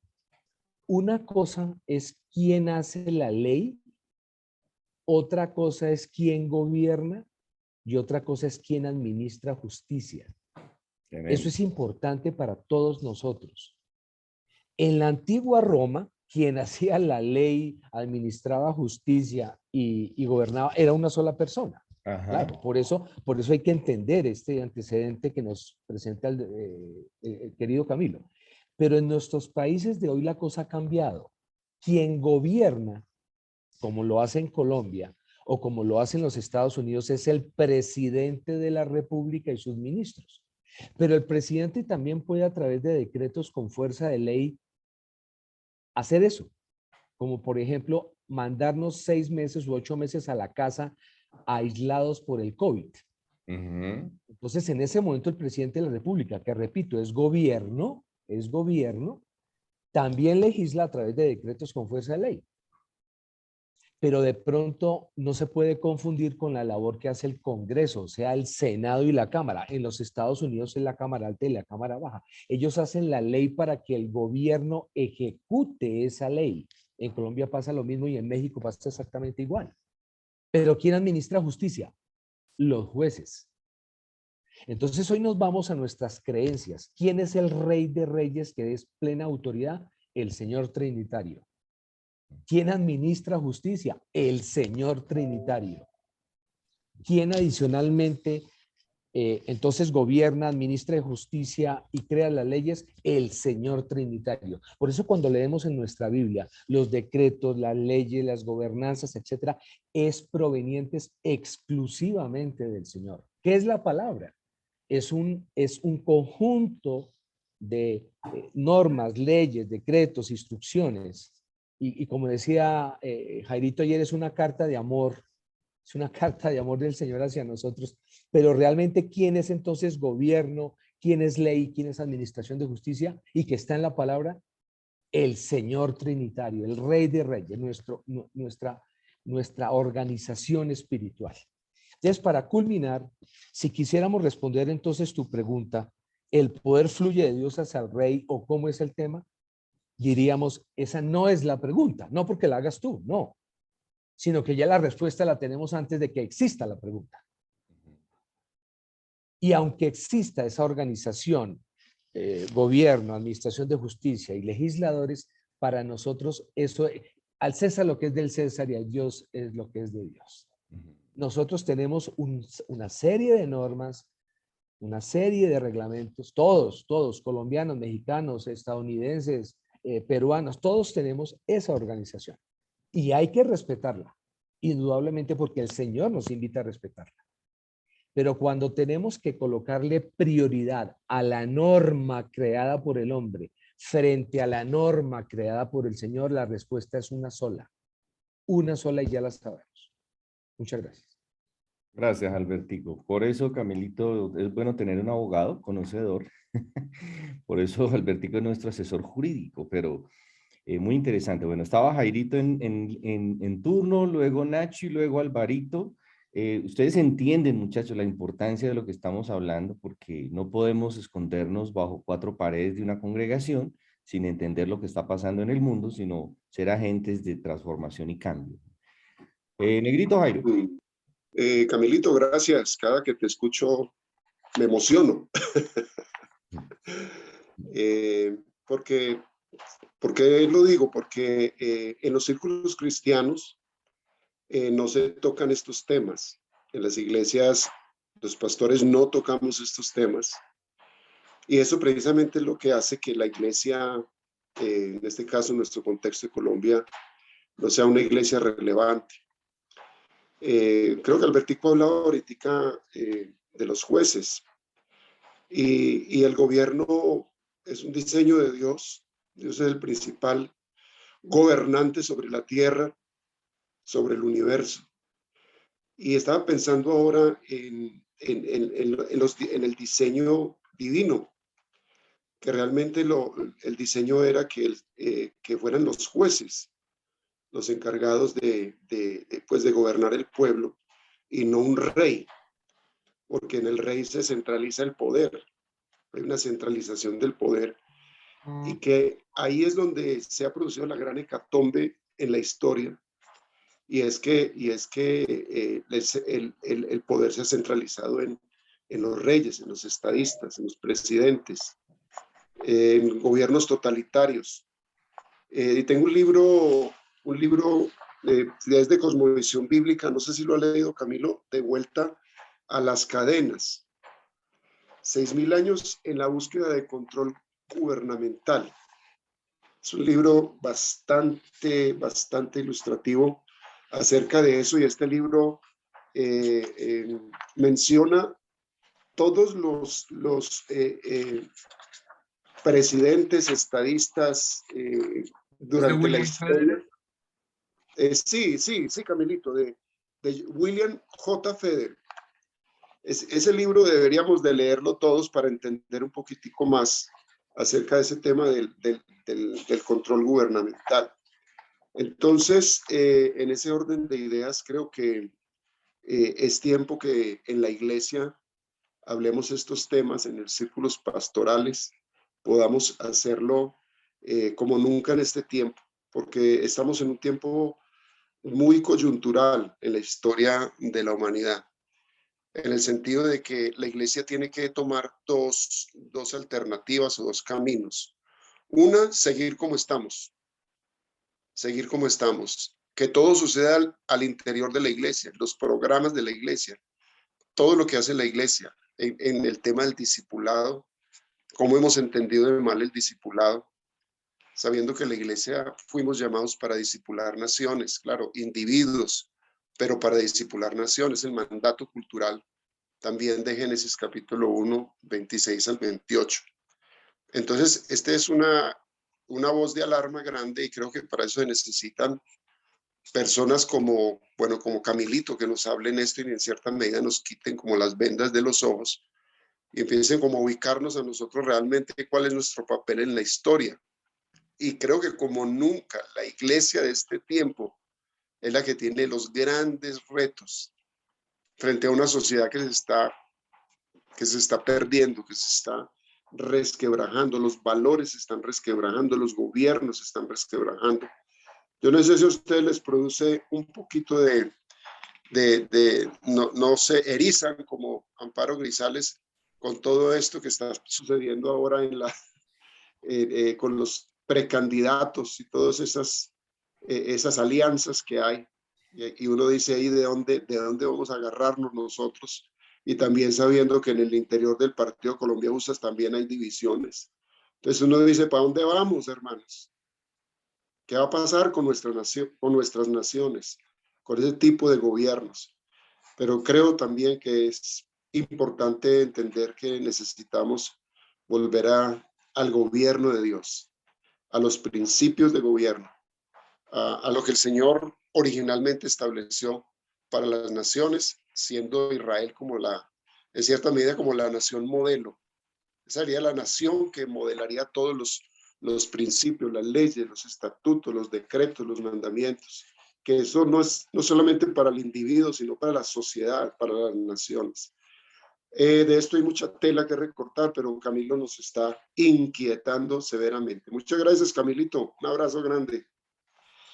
Una cosa es quién hace la ley, otra cosa es quién gobierna y otra cosa es quién administra justicia. Tremendo. Eso es importante para todos nosotros. En la antigua Roma, quien hacía la ley, administraba justicia y gobernaba era una sola persona. Ajá. Claro, por eso hay que entender este antecedente que nos presenta el querido Camilo. Pero en nuestros países de hoy la cosa ha cambiado. Quien gobierna como lo hace en Colombia o como lo hace en los Estados Unidos, es el presidente de la República y sus ministros. Pero el presidente también puede, a través de decretos con fuerza de ley, hacer eso. Como por ejemplo, mandarnos 6 meses u 8 meses a la casa aislados por el COVID. Entonces, en ese momento, el presidente de la República, que repito, es gobierno, también legisla a través de decretos con fuerza de ley. Pero de pronto no se puede confundir con la labor que hace el Congreso, o sea, el Senado y la Cámara. En los Estados Unidos es la Cámara Alta y la Cámara Baja. Ellos hacen la ley para que el gobierno ejecute esa ley. En Colombia pasa lo mismo y en México pasa exactamente igual. Pero ¿quién administra justicia? Los jueces. Entonces hoy nos vamos a nuestras creencias. ¿Quién es el Rey de Reyes que es plena autoridad? El Señor Trinitario. ¿Quién administra justicia? El Señor Trinitario. ¿Quién adicionalmente entonces gobierna, administra justicia y crea las leyes? El Señor Trinitario. Por eso cuando leemos en nuestra Biblia los decretos, las leyes, las gobernanzas, etcétera, es provenientes exclusivamente del Señor. ¿Qué es la palabra? Es un conjunto de normas, leyes, decretos, instrucciones. Y como decía Jairito ayer, es una carta de amor. Es una carta de amor del Señor hacia nosotros. Pero realmente, ¿quién es entonces gobierno? ¿Quién es ley? ¿Quién es administración de justicia? Y que está en la palabra, el Señor Trinitario, el Rey de Reyes, nuestra organización espiritual. Entonces, para culminar, si quisiéramos responder entonces tu pregunta, ¿el poder fluye de Dios hacia el Rey o cómo es el tema? Diríamos, esa no es la pregunta, no porque la hagas tú, no, sino que ya la respuesta la tenemos antes de que exista la pregunta. Y aunque exista esa organización, gobierno, administración de justicia y legisladores, para nosotros eso, al César lo que es del César y a Dios es lo que es de Dios. Nosotros tenemos una serie de normas, una serie de reglamentos, todos, colombianos, mexicanos, estadounidenses, peruanos, todos tenemos esa organización. Y hay que respetarla, indudablemente porque el Señor nos invita a respetarla. Pero cuando tenemos que colocarle prioridad a la norma creada por el hombre frente a la norma creada por el Señor, la respuesta es una sola y ya la sabemos. Muchas gracias. Gracias, Albertico. Por eso, Camilito, es bueno tener un abogado conocedor. Por eso, Albertico es nuestro asesor jurídico, pero muy interesante. Bueno, estaba Jairito en turno, luego Nacho y luego Alvarito. Ustedes entienden, muchachos, la importancia de lo que estamos hablando, porque no podemos escondernos bajo 4 paredes de una congregación sin entender lo que está pasando en el mundo, sino ser agentes de transformación y cambio. Negrito Jairo. Camilito, gracias. Cada que te escucho me emociono. ¿Por qué lo digo? Porque en los círculos cristianos no se tocan estos temas. En las iglesias, los pastores no tocamos estos temas. Y eso precisamente es lo que hace que la iglesia, en este caso, en nuestro contexto de Colombia, no sea una iglesia relevante. Creo que Albertico ha hablado ahorita de los jueces. Y el gobierno es un diseño de Dios. Dios es el principal gobernante sobre la tierra, sobre el universo. Y estaba pensando ahora en el diseño divino, que realmente el diseño era que fueran los jueces los encargados de gobernar el pueblo y no un rey, porque en el rey se centraliza el poder, hay una centralización del poder y que ahí es donde se ha producido la gran hecatombe en la historia. Y es que el poder se ha centralizado en los reyes, en los estadistas, en los presidentes, en gobiernos totalitarios. Y tengo un libro desde Cosmovisión Bíblica, no sé si lo ha leído Camilo, De vuelta a las cadenas. 6.000 años en la búsqueda de control gubernamental. Es un libro bastante ilustrativo acerca de eso, y este libro menciona todos los presidentes, estadistas ¿Es de durante la William historia. Federer? Sí, Camilito, de William J. Federer. Ese libro deberíamos de leerlo todos para entender un poquitico más acerca de ese tema del control gubernamental. Entonces, en ese orden de ideas, creo que es tiempo que en la iglesia hablemos estos temas en los círculos pastorales, podamos hacerlo como nunca en este tiempo, porque estamos en un tiempo muy coyuntural en la historia de la humanidad, en el sentido de que la iglesia tiene que tomar dos alternativas o dos caminos. Una, seguir como estamos, que todo suceda al interior de la iglesia, los programas de la iglesia, todo lo que hace la iglesia en el tema del discipulado, cómo hemos entendido de mal el discipulado, sabiendo que la iglesia fuimos llamados para discipular naciones, claro, individuos, pero para discipular naciones, el mandato cultural también de Génesis capítulo 1, 26 al 28. Entonces, esta es una voz de alarma grande y creo que para eso se necesitan personas como Camilito, que nos hablen esto y en cierta medida nos quiten como las vendas de los ojos y empiecen como a ubicarnos a nosotros realmente cuál es nuestro papel en la historia. Y creo que como nunca la iglesia de este tiempo es la que tiene los grandes retos frente a una sociedad que se está perdiendo, que se está resquebrajando, los valores se están resquebrajando, los gobiernos se están resquebrajando. Yo no sé si a ustedes les produce un poquito no se erizan como Amparo Grisales con todo esto que está sucediendo ahora con los precandidatos y todas esas alianzas que hay. Y uno dice ahí de dónde vamos a agarrarnos nosotros. Y también sabiendo que en el interior del Partido Colombia Justas también hay divisiones. Entonces uno dice, ¿para dónde vamos, hermanos? ¿Qué va a pasar con nuestra nación, con nuestras naciones, con ese tipo de gobiernos? Pero creo también que es importante entender que necesitamos volver al gobierno de Dios, a los principios de gobierno, a lo que el Señor originalmente estableció para las naciones, siendo Israel en cierta medida como la nación modelo. Esa sería la nación que modelaría todos los principios, las leyes, los estatutos, los decretos, los mandamientos, que eso no es no solamente para el individuo, sino para la sociedad, para las naciones. De esto hay mucha tela que recortar, pero Camilo nos está inquietando severamente. Muchas gracias, Camilito. Un abrazo grande.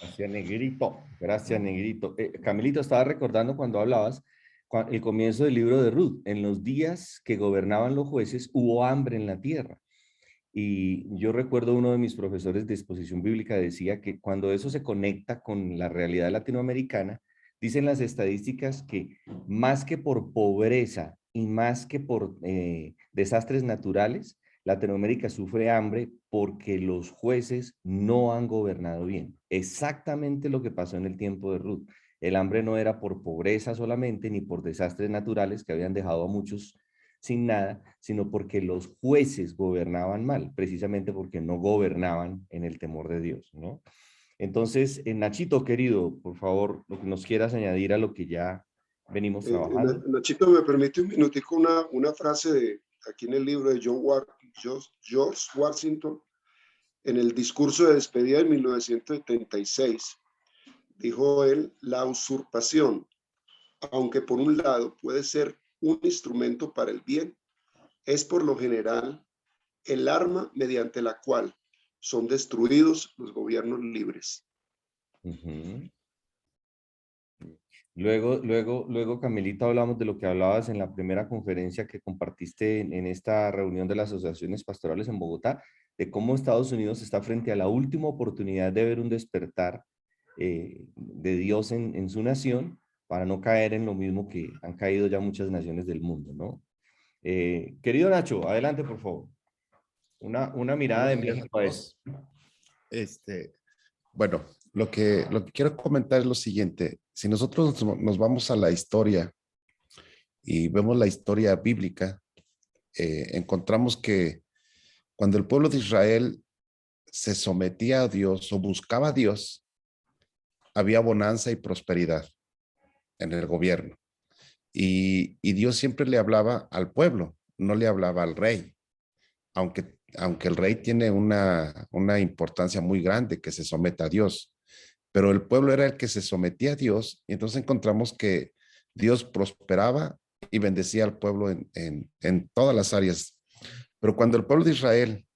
Gracias, Negrito. Gracias, Negrito. Camilito, estaba recordando cuando hablabas el comienzo del libro de Ruth. En los días que gobernaban los jueces, hubo hambre en la tierra. Y yo recuerdo uno de mis profesores de exposición bíblica decía que cuando eso se conecta con la realidad latinoamericana, dicen las estadísticas que más que por pobreza y más que por desastres naturales, Latinoamérica sufre hambre porque los jueces no han gobernado bien. Exactamente lo que pasó en el tiempo de Ruth. El hambre no era por pobreza solamente, ni por desastres naturales que habían dejado a muchos sin nada, sino porque los jueces gobernaban mal, precisamente porque no gobernaban en el temor de Dios, ¿no? Entonces, Nachito, querido, por favor, lo que nos quieras añadir a lo que ya venimos trabajando. Nachito, me permite un minutico una frase aquí en el libro de George Washington, en el discurso de despedida de 1976, dijo él, la usurpación, aunque por un lado puede ser un instrumento para el bien, es por lo general el arma mediante la cual son destruidos los gobiernos libres. Uh-huh. Luego, Camilito, hablamos de lo que hablabas en la primera conferencia que compartiste en esta reunión de las asociaciones pastorales en Bogotá, de cómo Estados Unidos está frente a la última oportunidad de ver un despertar de Dios en su nación, para no caer en lo mismo que han caído ya muchas naciones del mundo, ¿no? Querido Nacho, adelante, por favor. Una mirada de México a eso. Bueno, lo que quiero comentar es lo siguiente. Si nosotros nos vamos a la historia y vemos la historia bíblica, encontramos que cuando el pueblo de Israel se sometía a Dios o buscaba a Dios, había bonanza y prosperidad en el gobierno. Y Dios siempre le hablaba al pueblo, no le hablaba al rey, aunque el rey tiene una importancia muy grande que se someta a Dios, pero el pueblo era el que se sometía a Dios, y entonces encontramos que Dios prosperaba y bendecía al pueblo en todas las áreas. Pero cuando el pueblo de Israel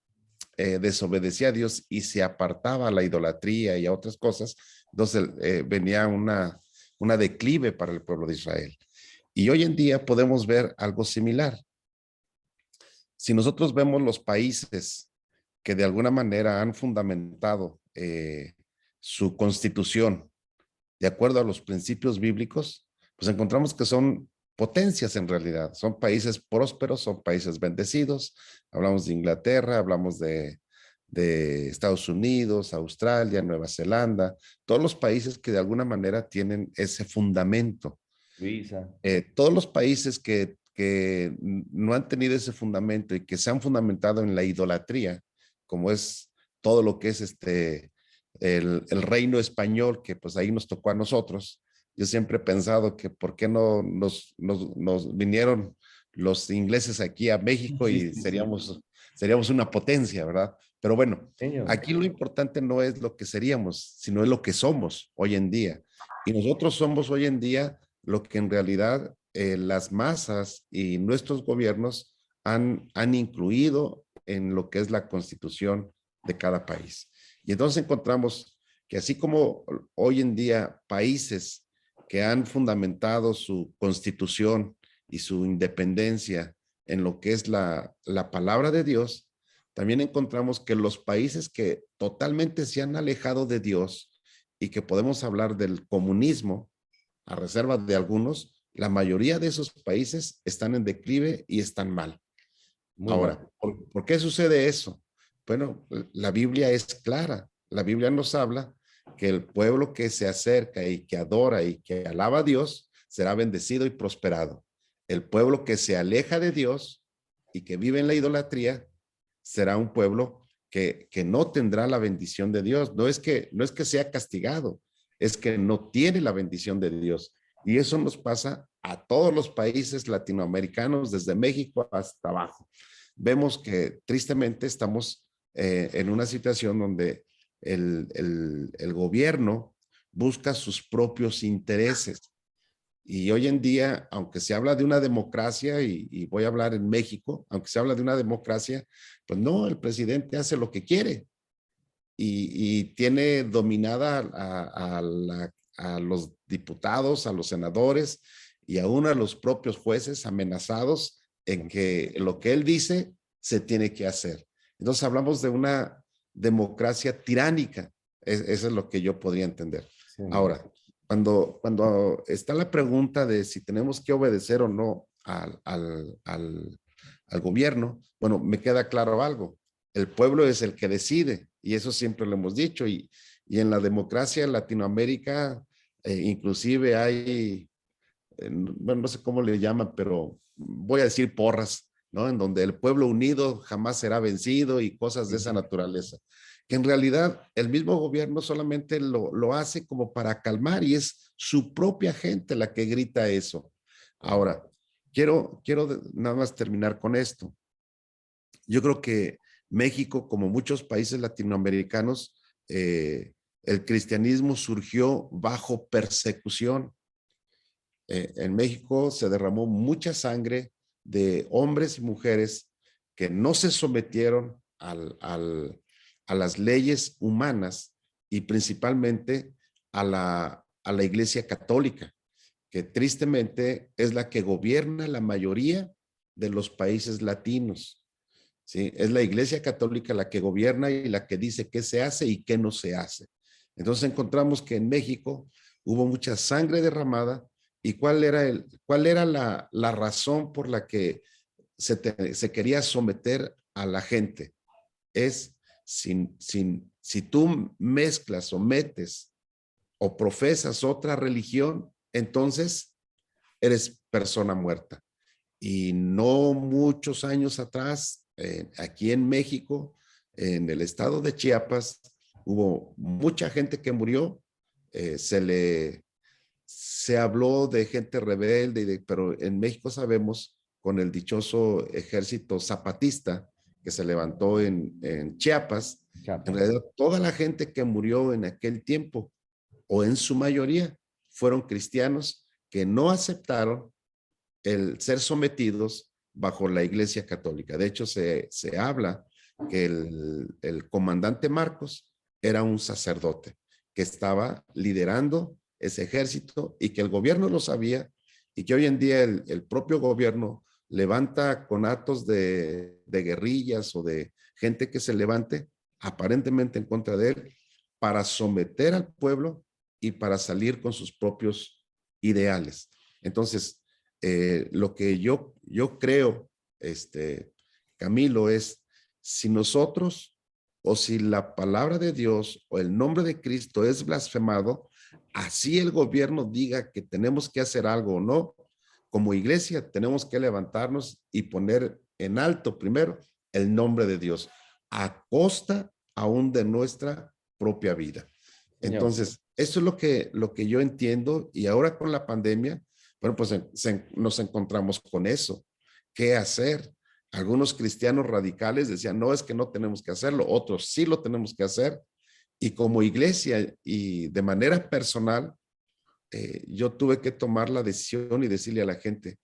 desobedecía a Dios y se apartaba a la idolatría y a otras cosas, entonces venía una declive para el pueblo de Israel. Y hoy en día podemos ver algo similar. Si nosotros vemos los países que de alguna manera han fundamentado su constitución de acuerdo a los principios bíblicos, pues encontramos que son potencias en realidad, son países prósperos, son países bendecidos. Hablamos de Inglaterra, hablamos de Estados Unidos, Australia, Nueva Zelanda, todos los países que de alguna manera tienen ese fundamento. Luisa. Todos los países que no han tenido ese fundamento y que se han fundamentado en la idolatría, como es todo lo que es el reino español, que pues ahí nos tocó a nosotros. Yo siempre he pensado que por qué no nos vinieron los ingleses aquí a México y seríamos una potencia, ¿verdad? Pero bueno, Señor. aquí lo importante no es lo que seríamos, sino es lo que somos hoy en día. Y nosotros somos hoy en día lo que en realidad las masas y nuestros gobiernos han incluido en lo que es la constitución de cada país. Y entonces encontramos que así como hoy en día países que han fundamentado su constitución y su independencia en lo que es la palabra de Dios, también encontramos que los países que totalmente se han alejado de Dios y que podemos hablar del comunismo, a reserva de algunos, la mayoría de esos países están en declive y están mal. Muy Ahora, mal. ¿por qué sucede eso? Bueno, la Biblia es clara. La Biblia nos habla que el pueblo que se acerca y que adora y que alaba a Dios será bendecido y prosperado. El pueblo que se aleja de Dios y que vive en la idolatría será un pueblo que no tendrá la bendición de Dios. No es que sea castigado, es que no tiene la bendición de Dios. Y eso nos pasa a todos los países latinoamericanos, desde México hasta abajo. Vemos que tristemente estamos en una situación donde el gobierno busca sus propios intereses. Y hoy en día, aunque se habla de una democracia, y voy a hablar en México, aunque se habla de una democracia, pues no, el presidente hace lo que quiere y tiene dominada a los diputados, a los senadores y aún a los propios jueces amenazados en que lo que él dice se tiene que hacer. Entonces hablamos de una democracia tiránica. Eso es lo que yo podría entender. Sí. Ahora, cuando está la pregunta de si tenemos que obedecer o no al gobierno, bueno, me queda claro algo. El pueblo es el que decide, y eso siempre lo hemos dicho, y en la democracia en Latinoamérica, inclusive hay, bueno, no sé cómo le llaman, pero voy a decir porras, ¿no? En donde el pueblo unido jamás será vencido y cosas de esa naturaleza. Que en realidad el mismo gobierno solamente lo hace como para calmar y es su propia gente la que grita eso. Ahora, quiero nada más terminar con esto. Yo creo que México, como muchos países latinoamericanos, el cristianismo surgió bajo persecución. En México se derramó mucha sangre de hombres y mujeres que no se sometieron a las leyes humanas y principalmente a la Iglesia Católica, que tristemente es la que gobierna la mayoría de los países latinos. ¿Sí? Es la Iglesia Católica la que gobierna y la que dice qué se hace y qué no se hace. Entonces encontramos que en México hubo mucha sangre derramada. ¿Y cuál era la razón por la que se quería someter a la gente? Es si tú mezclas o metes o profesas otra religión, entonces eres persona muerta. Y no muchos años atrás, aquí en México, en el estado de Chiapas, hubo mucha gente que murió. Se habló de gente rebelde, pero en México sabemos, con el dichoso ejército zapatista que se levantó en Chiapas, en realidad toda la gente que murió en aquel tiempo, o en su mayoría, fueron cristianos que no aceptaron el ser sometidos bajo la Iglesia Católica. De hecho, se habla que el comandante Marcos era un sacerdote que estaba liderando ese ejército y que el gobierno lo sabía, y que hoy en día el propio gobierno levanta conatos de guerrillas o de gente que se levante aparentemente en contra de él para someter al pueblo y para salir con sus propios ideales. Entonces, lo que yo creo, Camilo, es si nosotros o si la palabra de Dios o el nombre de Cristo es blasfemado, así el gobierno diga que tenemos que hacer algo o no, como iglesia tenemos que levantarnos y poner en alto primero el nombre de Dios, a costa aún de nuestra propia vida. Entonces, eso es lo que yo entiendo, y ahora con la pandemia, bueno, pues nos encontramos con eso. ¿Qué hacer? Algunos cristianos radicales decían, no, es que no tenemos que hacerlo, otros sí lo tenemos que hacer. Y como iglesia y de manera personal, yo tuve que tomar la decisión y decirle a la gente,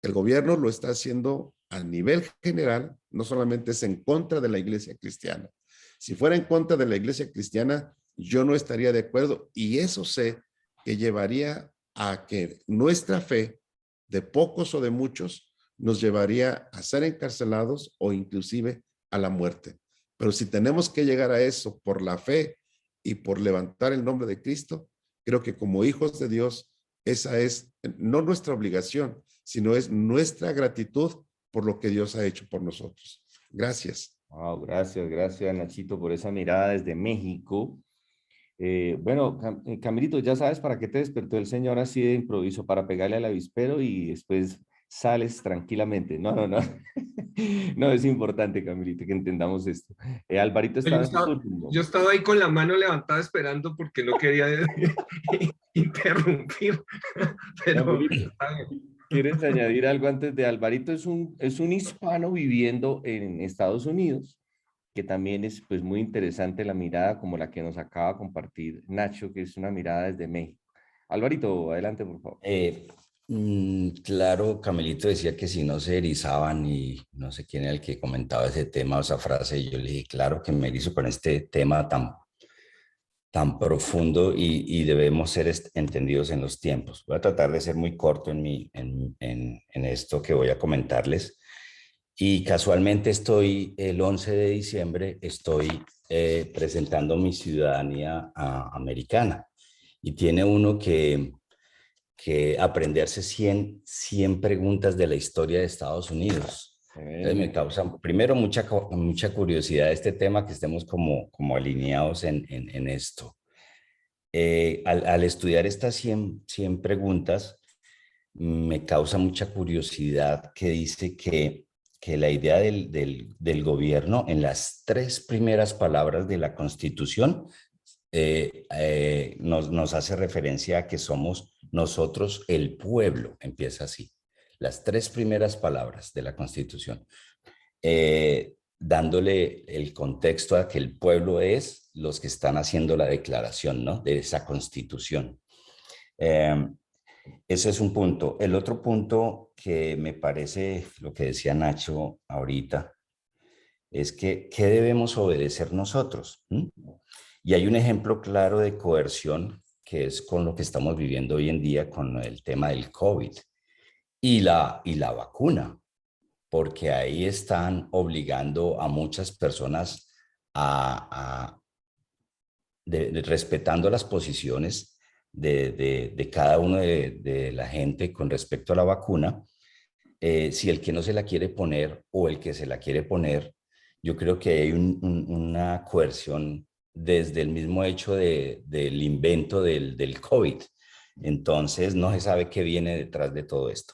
el gobierno lo está haciendo a nivel general, no solamente es en contra de la iglesia cristiana. Si fuera en contra de la iglesia cristiana, yo no estaría de acuerdo, y eso sé que llevaría a que nuestra fe, de pocos o de muchos, nos llevaría a ser encarcelados o inclusive a la muerte. Pero si tenemos que llegar a eso por la fe y por levantar el nombre de Cristo, creo que como hijos de Dios, esa es no nuestra obligación, sino es nuestra gratitud por lo que Dios ha hecho por nosotros. Gracias. Wow, gracias Nachito por esa mirada desde México. Bueno, Camilito, ya sabes para qué te despertó el Señor así de improviso, para pegarle al avispero y después sales tranquilamente. No, no, no. No, es importante, Camilito, que entendamos esto. Alvarito Yo estaba en su estaba, turno. yo estaba ahí con la mano levantada esperando porque no quería interrumpir, pero Camilito, ¿quieres añadir algo antes de Alvarito? Es un hispano viviendo en Estados Unidos, que también es pues muy interesante la mirada como la que nos acaba de compartir Nacho, que es una mirada desde México. Alvarito, adelante, por favor. Claro, Camilito decía que si no se erizaban, y no sé quién era el que comentaba ese tema o esa frase, y yo le dije, claro que me erizo con este tema tan profundo, y debemos ser entendidos en los tiempos. Voy a tratar de ser muy corto en esto que voy a comentarles. Y casualmente el 11 de diciembre, estoy presentando mi ciudadanía americana, y tiene uno que aprenderse 100 preguntas de la historia de Estados Unidos. Entonces me causa, primero, mucha curiosidad este tema, que estemos como alineados en esto. Al estudiar estas 100 preguntas, me causa mucha curiosidad que dice que la idea del gobierno, en las 3 primeras palabras de la Constitución, nos hace referencia a que somos nosotros el pueblo, empieza así. Las 3 primeras palabras de la Constitución, dándole el contexto a que el pueblo es los que están haciendo la declaración, ¿no?, de esa Constitución. Ese es un punto. El otro punto que me parece, lo que decía Nacho ahorita, es que ¿qué debemos obedecer nosotros? Y hay un ejemplo claro de coerción, que es con lo que estamos viviendo hoy en día con el tema del COVID y la vacuna, porque ahí están obligando a muchas personas respetando las posiciones de cada uno de la gente con respecto a la vacuna. Si el que no se la quiere poner o el que se la quiere poner, yo creo que hay una coerción desde el mismo hecho del invento del COVID. Entonces, no se sabe qué viene detrás de todo esto.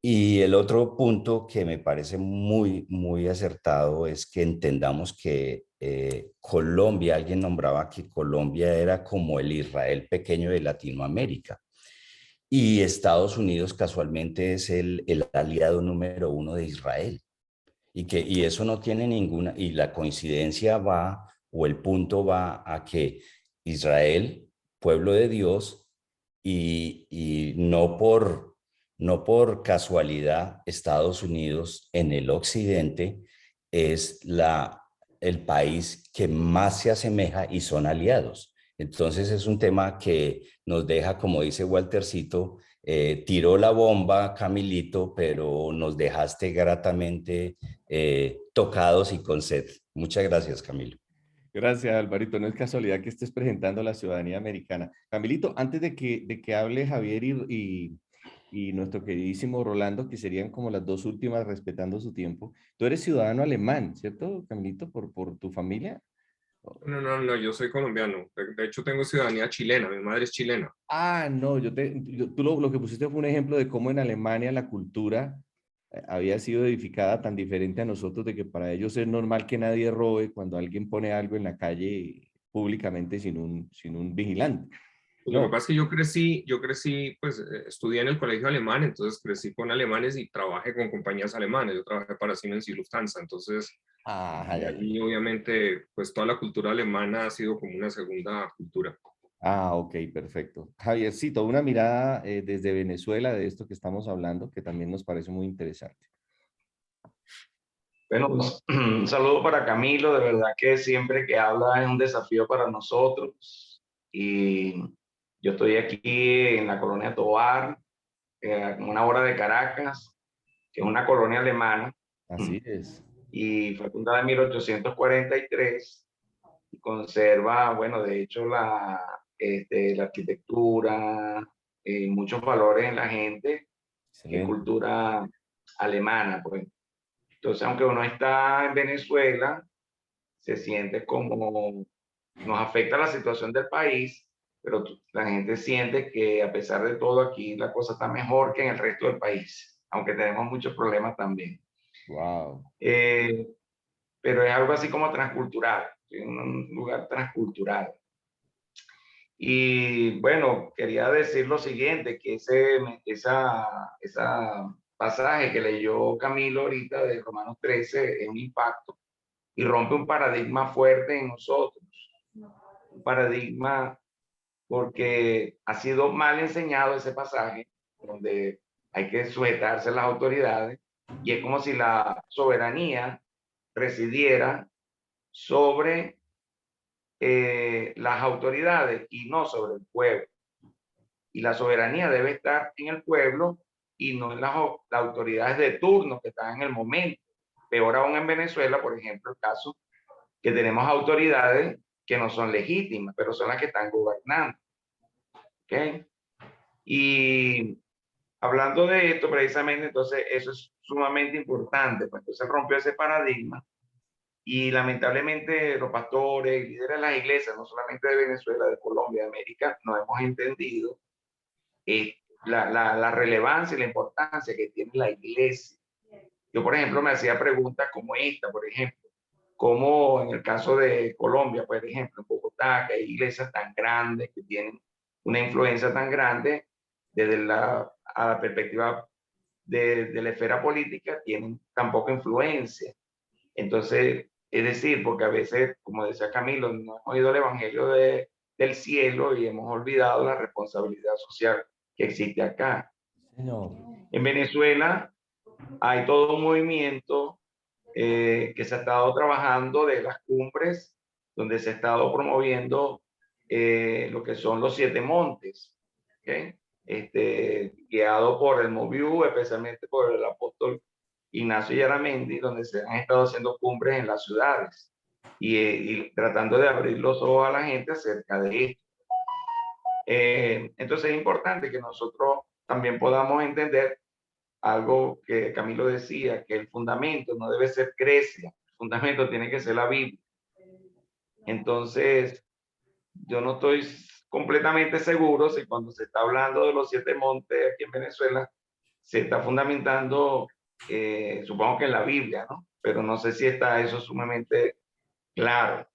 Y el otro punto que me parece muy, muy acertado es que entendamos que Colombia, alguien nombraba que Colombia era como el Israel pequeño de Latinoamérica. Y Estados Unidos casualmente es el aliado número uno de Israel. Y eso no tiene ninguna, y la coincidencia va, o el punto va a que Israel, pueblo de Dios, y no por casualidad, Estados Unidos en el occidente es el país que más se asemeja y son aliados. Entonces es un tema que nos deja, como dice Waltercito, tiró la bomba, Camilito, pero nos dejaste gratamente tocados y con sed. Muchas gracias, Camilo. Gracias, Alvarito. No es casualidad que estés presentando la ciudadanía americana. Camilito, antes de que hable Javier y nuestro queridísimo Rolando, que serían como las dos últimas respetando su tiempo, tú eres ciudadano alemán, ¿cierto, Camilito, por tu familia? No, yo soy colombiano. De hecho, tengo ciudadanía chilena, mi madre es chilena. Ah, no, tú lo que pusiste fue un ejemplo de cómo en Alemania la cultura había sido edificada tan diferente a nosotros, de que para ellos es normal que nadie robe cuando alguien pone algo en la calle públicamente sin un vigilante. Lo que No. pasa es que yo crecí, pues estudié en el colegio alemán, entonces crecí con alemanes y trabajé con compañías alemanas. Yo trabajé para Siemens y Lufthansa, entonces Ah, de ahí obviamente, pues toda la cultura alemana ha sido como una segunda cultura. ah, ok, perfecto. Javiercito, una mirada desde Venezuela de esto que estamos hablando, que también nos parece muy interesante. Bueno, un saludo para Camilo, de verdad que siempre que habla es un desafío para nosotros. Y yo estoy aquí en la colonia Tovar, como una hora de Caracas, que es una colonia alemana, Así es. y fue fundada en 1843 y conserva, bueno, de hecho, la arquitectura, muchos valores en la gente, que es Excelente. cultura alemana, pues. Entonces, aunque uno está en Venezuela, se siente como nos afecta la situación del país, pero la gente siente que a pesar de todo aquí la cosa está mejor que en el resto del país, aunque tenemos muchos problemas también. Wow. Eh, pero es algo así como transcultural, un lugar transcultural. Y bueno, quería decir lo siguiente, que esa pasaje que leyó Camilo ahorita de Romanos 13 es un impacto y rompe un paradigma fuerte en nosotros, un paradigma porque ha sido mal enseñado ese pasaje donde hay que sujetarse a las autoridades y es como si la soberanía residiera sobre las autoridades y no sobre el pueblo. Y la soberanía debe estar en el pueblo y no en las autoridades de turno que están en el momento. Peor aún en Venezuela, por ejemplo, el caso que tenemos autoridades que no son legítimas, pero son las que están gobernando. ¿Okay? Y hablando de esto precisamente, entonces eso es sumamente importante, pues entonces rompió ese paradigma y lamentablemente los pastores, líderes de las iglesias, no solamente de Venezuela, de Colombia, de América, no hemos entendido la relevancia y la importancia que tiene la iglesia. Yo, por ejemplo, me hacía preguntas como esta, por ejemplo, como en el caso de Colombia, por ejemplo, en Bogotá, que hay iglesias tan grandes que tienen una influencia tan grande desde a la perspectiva de la esfera política, tienen tan poca influencia. Entonces, es decir, porque a veces, como decía Camilo, no hemos oído el evangelio del cielo y hemos olvidado la responsabilidad social que existe acá. No. En Venezuela hay todo un movimiento que se ha estado trabajando de las cumbres, donde se ha estado promoviendo lo que son los 7 montes, ¿okay? Guiado por el MOVIU, especialmente por el apóstol Ignacio Yaramendi, donde se han estado haciendo cumbres en las ciudades y tratando de abrir los ojos a la gente acerca de esto. Entonces es importante que nosotros también podamos entender algo que Camilo decía, que el fundamento no debe ser Grecia, el fundamento tiene que ser la Biblia. Entonces, yo no estoy completamente seguro si cuando se está hablando de los 7 montes aquí en Venezuela, se está fundamentando, supongo que en la Biblia, ¿no? Pero no sé si está eso sumamente claro.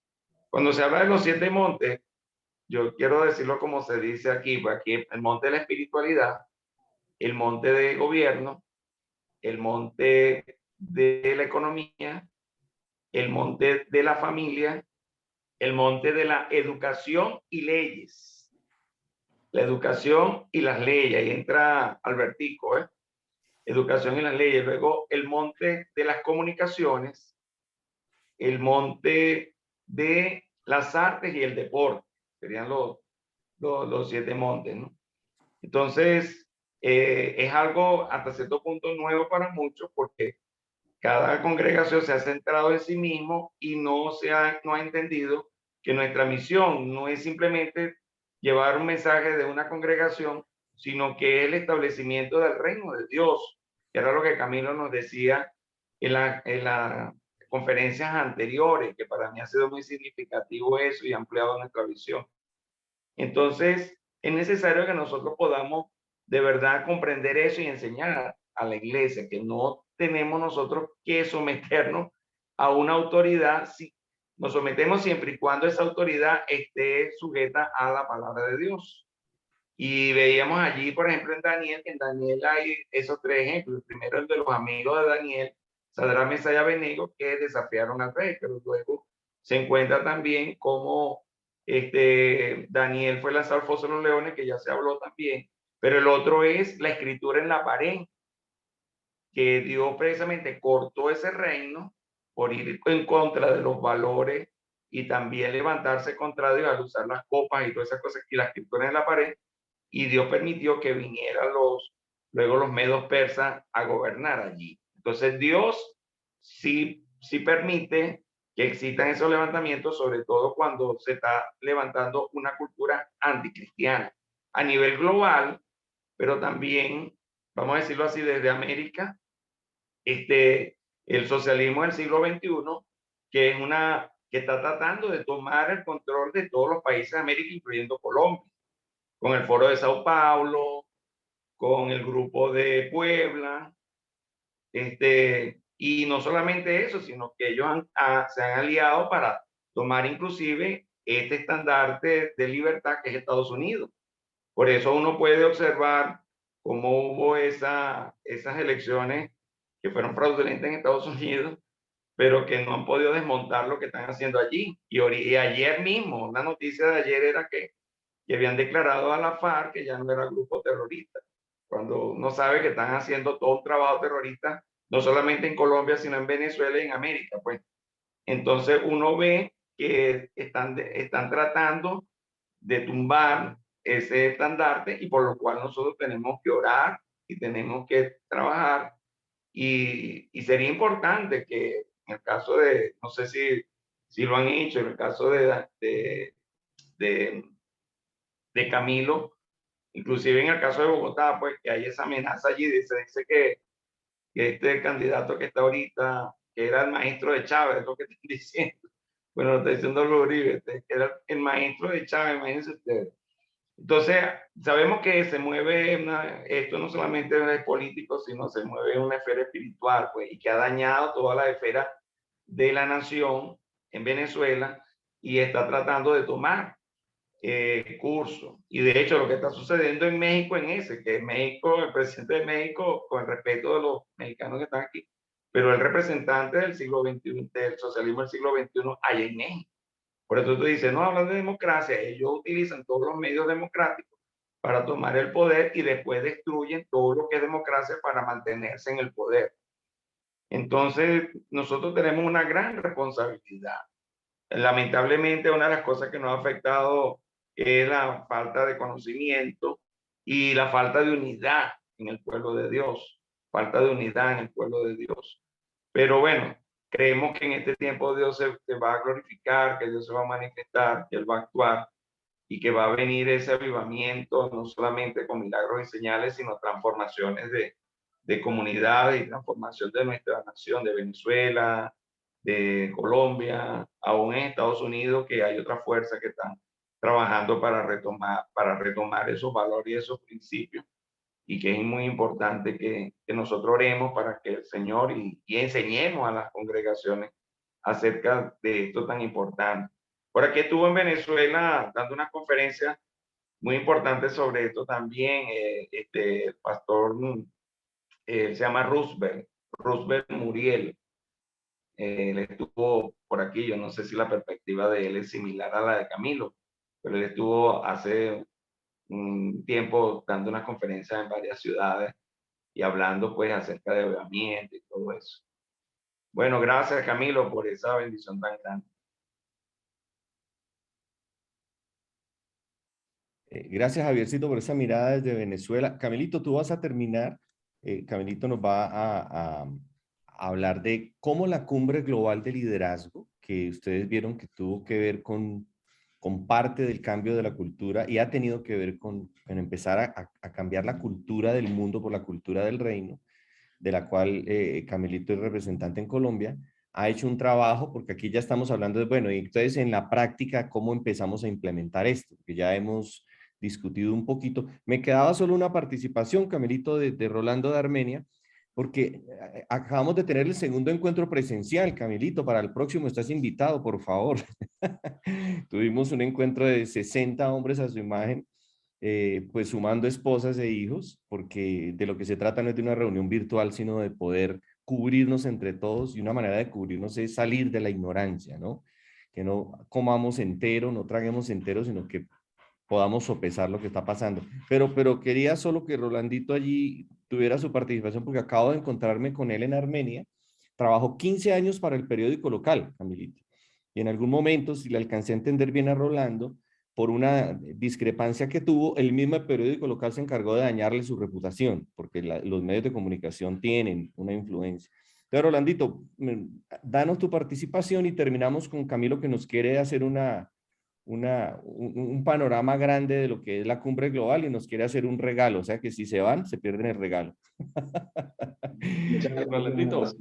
Cuando se habla de los 7 montes, yo quiero decirlo como se dice aquí, pues aquí el monte de la espiritualidad, el monte de gobierno, el monte de la economía, el monte de la familia, el monte de la educación y leyes. La educación y las leyes, ahí entra Albertico, ¿eh? Educación y las leyes. Luego el monte de las comunicaciones, el monte de las artes y el deporte. Serían los 7 montes, ¿no? Entonces, es algo hasta cierto punto nuevo para muchos porque cada congregación se ha centrado en sí mismo y no ha entendido que nuestra misión no es simplemente llevar un mensaje de una congregación, sino que es el establecimiento del reino de Dios, que era lo que Camilo nos decía en las conferencias anteriores, que para mí ha sido muy significativo eso y ha ampliado nuestra visión. Entonces, es necesario que nosotros podamos de verdad comprender eso y enseñar a la iglesia que no tenemos nosotros que someternos a una autoridad. Si nos sometemos siempre y cuando esa autoridad esté sujeta a la palabra de Dios. Y veíamos allí, por ejemplo, en Daniel, que en Daniel hay esos 3 ejemplos. El primero, el de los amigos de Daniel, Sadrach, Mesach y Abednego, que desafiaron al rey, pero luego se encuentra también como Daniel fue lanzado al foso de los leones, que ya se habló también, pero el otro es la escritura en la pared, que Dios precisamente cortó ese reino por ir en contra de los valores y también levantarse contra Dios al usar las copas y todas esas cosas, y la escritura en la pared, y Dios permitió que vinieran luego los medos persas a gobernar allí. Entonces Dios sí permite que existan esos levantamientos, sobre todo cuando se está levantando una cultura anticristiana a nivel global, pero también, vamos a decirlo así, desde América, el socialismo del siglo XXI, que está tratando de tomar el control de todos los países de América, incluyendo Colombia, con el Foro de Sao Paulo, con el Grupo de Puebla, y no solamente eso, sino que ellos se han aliado para tomar inclusive este estandarte de libertad que es Estados Unidos. Por eso uno puede observar cómo hubo esas elecciones que fueron fraudulentas en Estados Unidos, pero que no han podido desmontar lo que están haciendo allí. Y ayer mismo, la noticia de ayer era que habían declarado a la FARC que ya no era grupo terrorista, cuando uno sabe que están haciendo todo un trabajo terrorista, no solamente en Colombia, sino en Venezuela y en América, pues. Entonces uno ve que están tratando de tumbar ese estandarte, y por lo cual nosotros tenemos que orar y tenemos que trabajar, y sería importante que en el caso de, no sé si lo han hecho, en el caso de Camilo, inclusive en el caso de Bogotá, pues que hay esa amenaza allí, se dice que este candidato que está ahorita, que era el maestro de Chávez, es lo que estoy diciendo, bueno, lo está diciendo Luis Uribe, que era el maestro de Chávez, imagínense ustedes. Entonces, sabemos que se mueve, esto no solamente es político, sino se mueve en una esfera espiritual, pues, y que ha dañado toda la esfera de la nación en Venezuela, y está tratando de tomar curso. Y de hecho lo que está sucediendo en México que México, el presidente de México, con el respeto de los mexicanos que están aquí, pero el representante del siglo XXI, del socialismo del siglo XXI, allá en México. Por eso tú dices, no hablan de democracia, ellos utilizan todos los medios democráticos para tomar el poder y después destruyen todo lo que es democracia para mantenerse en el poder. Entonces, nosotros tenemos una gran responsabilidad. Lamentablemente, una de las cosas que nos ha afectado es la falta de conocimiento y la falta de unidad en el pueblo de Dios, falta de unidad en el pueblo de Dios. Pero bueno, creemos que en este tiempo Dios se va a glorificar, que Dios se va a manifestar, que Él va a actuar y que va a venir ese avivamiento, no solamente con milagros y señales, sino transformaciones de comunidades y transformación de nuestra nación, de Venezuela, de Colombia, aún en Estados Unidos, que hay otras fuerzas que están trabajando para retomar esos valores y esos principios, y que es muy importante que nosotros oremos para que el Señor y enseñemos a las congregaciones acerca de esto tan importante. Por aquí estuvo en Venezuela dando una conferencia muy importante sobre esto también, el pastor, se llama Roosevelt Muriel. Él estuvo por aquí, yo no sé si la perspectiva de él es similar a la de Camilo, pero él estuvo hace un tiempo dando unas conferencias en varias ciudades y hablando pues acerca de avivamiento y todo eso. Bueno, gracias Camilo por esa bendición tan grande. Gracias Javiercito por esa mirada desde Venezuela. Camilito, tú vas a terminar. Camilito nos va a hablar de cómo la cumbre global de liderazgo, que ustedes vieron que tuvo que ver con parte del cambio de la cultura y ha tenido que ver con empezar a cambiar la cultura del mundo por la cultura del reino, de la cual Camilito es representante en Colombia, ha hecho un trabajo, porque aquí ya estamos hablando de, bueno, y entonces en la práctica, ¿cómo empezamos a implementar esto? Que ya hemos discutido un poquito. Me quedaba solo una participación, Camilito, de Rolando de Armenia, porque acabamos de tener el segundo encuentro presencial, Camilito, para el próximo estás invitado, por favor. Tuvimos un encuentro de 60 hombres a su imagen, pues sumando esposas e hijos, porque de lo que se trata no es de una reunión virtual, sino de poder cubrirnos entre todos, y una manera de cubrirnos es salir de la ignorancia, ¿no? Que no comamos entero, no traguemos entero, sino que podamos sopesar lo que está pasando. Pero quería solo que Rolandito allí tuviera su participación, porque acabo de encontrarme con él en Armenia. Trabajó 15 años para el periódico local, Camilito. Y en algún momento, si le alcancé a entender bien a Rolando, por una discrepancia que tuvo, el mismo periódico local se encargó de dañarle su reputación, porque los medios de comunicación tienen una influencia. Entonces, Rolandito, danos tu participación y terminamos con Camilo, que nos quiere hacer un panorama grande de lo que es la cumbre global y nos quiere hacer un regalo, o sea que si se van, se pierden el regalo. Muchas gracias,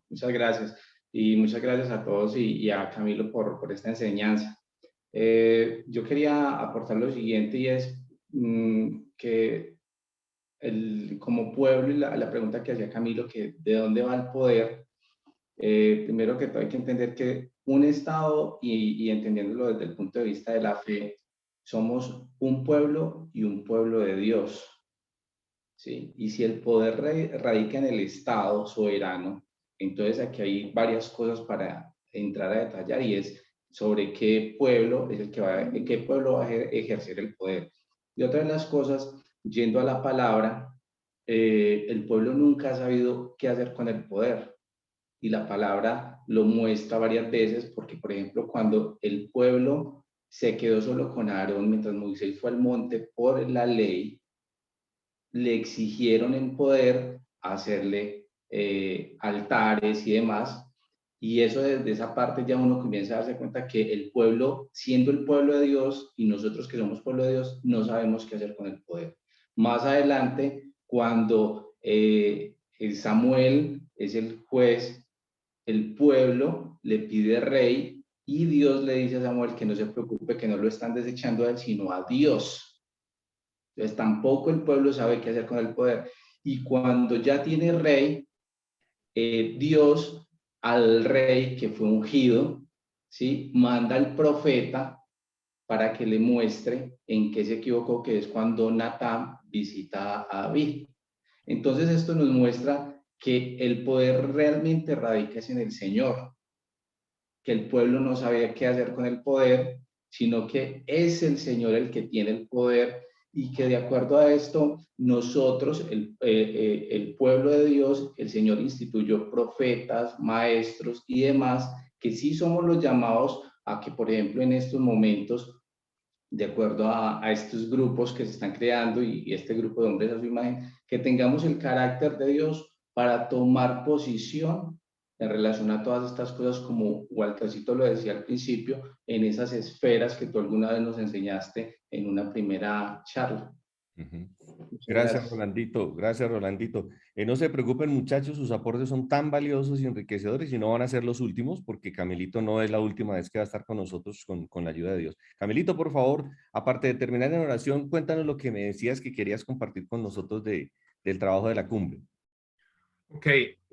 muchas gracias. Y muchas gracias a todos y a Camilo por esta enseñanza. Yo quería aportar lo siguiente, y es que como pueblo, y la pregunta que hacía Camilo, que de dónde va el poder, primero que todo hay que entender que un Estado, y entendiéndolo desde el punto de vista de la fe, somos un pueblo y un pueblo de Dios. ¿Sí? Y si el poder radica en el Estado soberano, entonces aquí hay varias cosas para entrar a detallar, y es sobre qué pueblo es el que qué pueblo va a ejercer el poder. Y otra de las cosas, yendo a la palabra, el pueblo nunca ha sabido qué hacer con el poder. Y la palabra lo muestra varias veces, porque, por ejemplo, cuando el pueblo se quedó solo con Aarón mientras Moisés fue al monte por la ley, le exigieron en poder hacerle altares y demás. Y eso, desde esa parte ya uno comienza a darse cuenta que el pueblo, siendo el pueblo de Dios, y nosotros que somos pueblo de Dios, no sabemos qué hacer con el poder. Más adelante, cuando Samuel es el juez, el pueblo le pide rey, y Dios le dice a Samuel que no se preocupe, que no lo están desechando a él, sino a Dios. Entonces tampoco el pueblo sabe qué hacer con el poder. Y cuando ya tiene rey, Dios al rey que fue ungido, ¿sí?, manda al profeta para que le muestre en qué se equivocó, que es cuando Natán visita a David. Entonces esto nos muestra que el poder realmente radica en el Señor, que el pueblo no sabía qué hacer con el poder, sino que es el Señor el que tiene el poder, y que de acuerdo a esto, nosotros, el pueblo de Dios, el Señor instituyó profetas, maestros y demás, que sí somos los llamados a que, por ejemplo, en estos momentos, de acuerdo a estos grupos que se están creando, y este grupo de hombres a su imagen, que tengamos el carácter de Dios para tomar posición en relación a todas estas cosas, como Waltercito lo decía al principio, en esas esferas que tú alguna vez nos enseñaste en una primera charla. Gracias, Rolandito. Gracias, Rolandito. No se preocupen, muchachos, sus aportes son tan valiosos y enriquecedores y no van a ser los últimos porque Camilito no es la última vez que va a estar con nosotros con la ayuda de Dios. Camilito, por favor, aparte de terminar en oración, cuéntanos lo que me decías que querías compartir con nosotros del trabajo de la cumbre. Ok,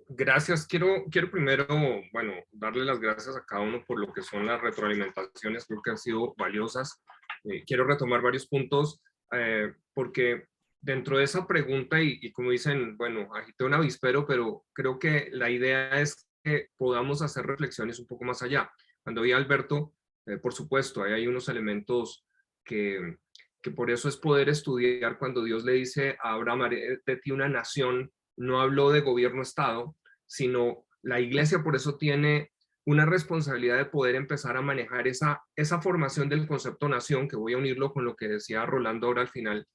gracias. Quiero primero, bueno, darle las gracias a cada uno por lo que son las retroalimentaciones, creo que han sido valiosas. Quiero retomar varios puntos porque dentro de esa pregunta, y como dicen, bueno, agité un avispero, pero creo que la idea es que podamos hacer reflexiones un poco más allá. Cuando vi a Alberto, por supuesto, ahí hay unos elementos que por eso es poder estudiar cuando Dios le dice a Abraham, haré de ti una nación. No habló de gobierno-estado, sino la iglesia por eso tiene una responsabilidad de poder empezar a manejar esa formación del concepto nación, que voy a unirlo con lo que decía Rolando ahora al final.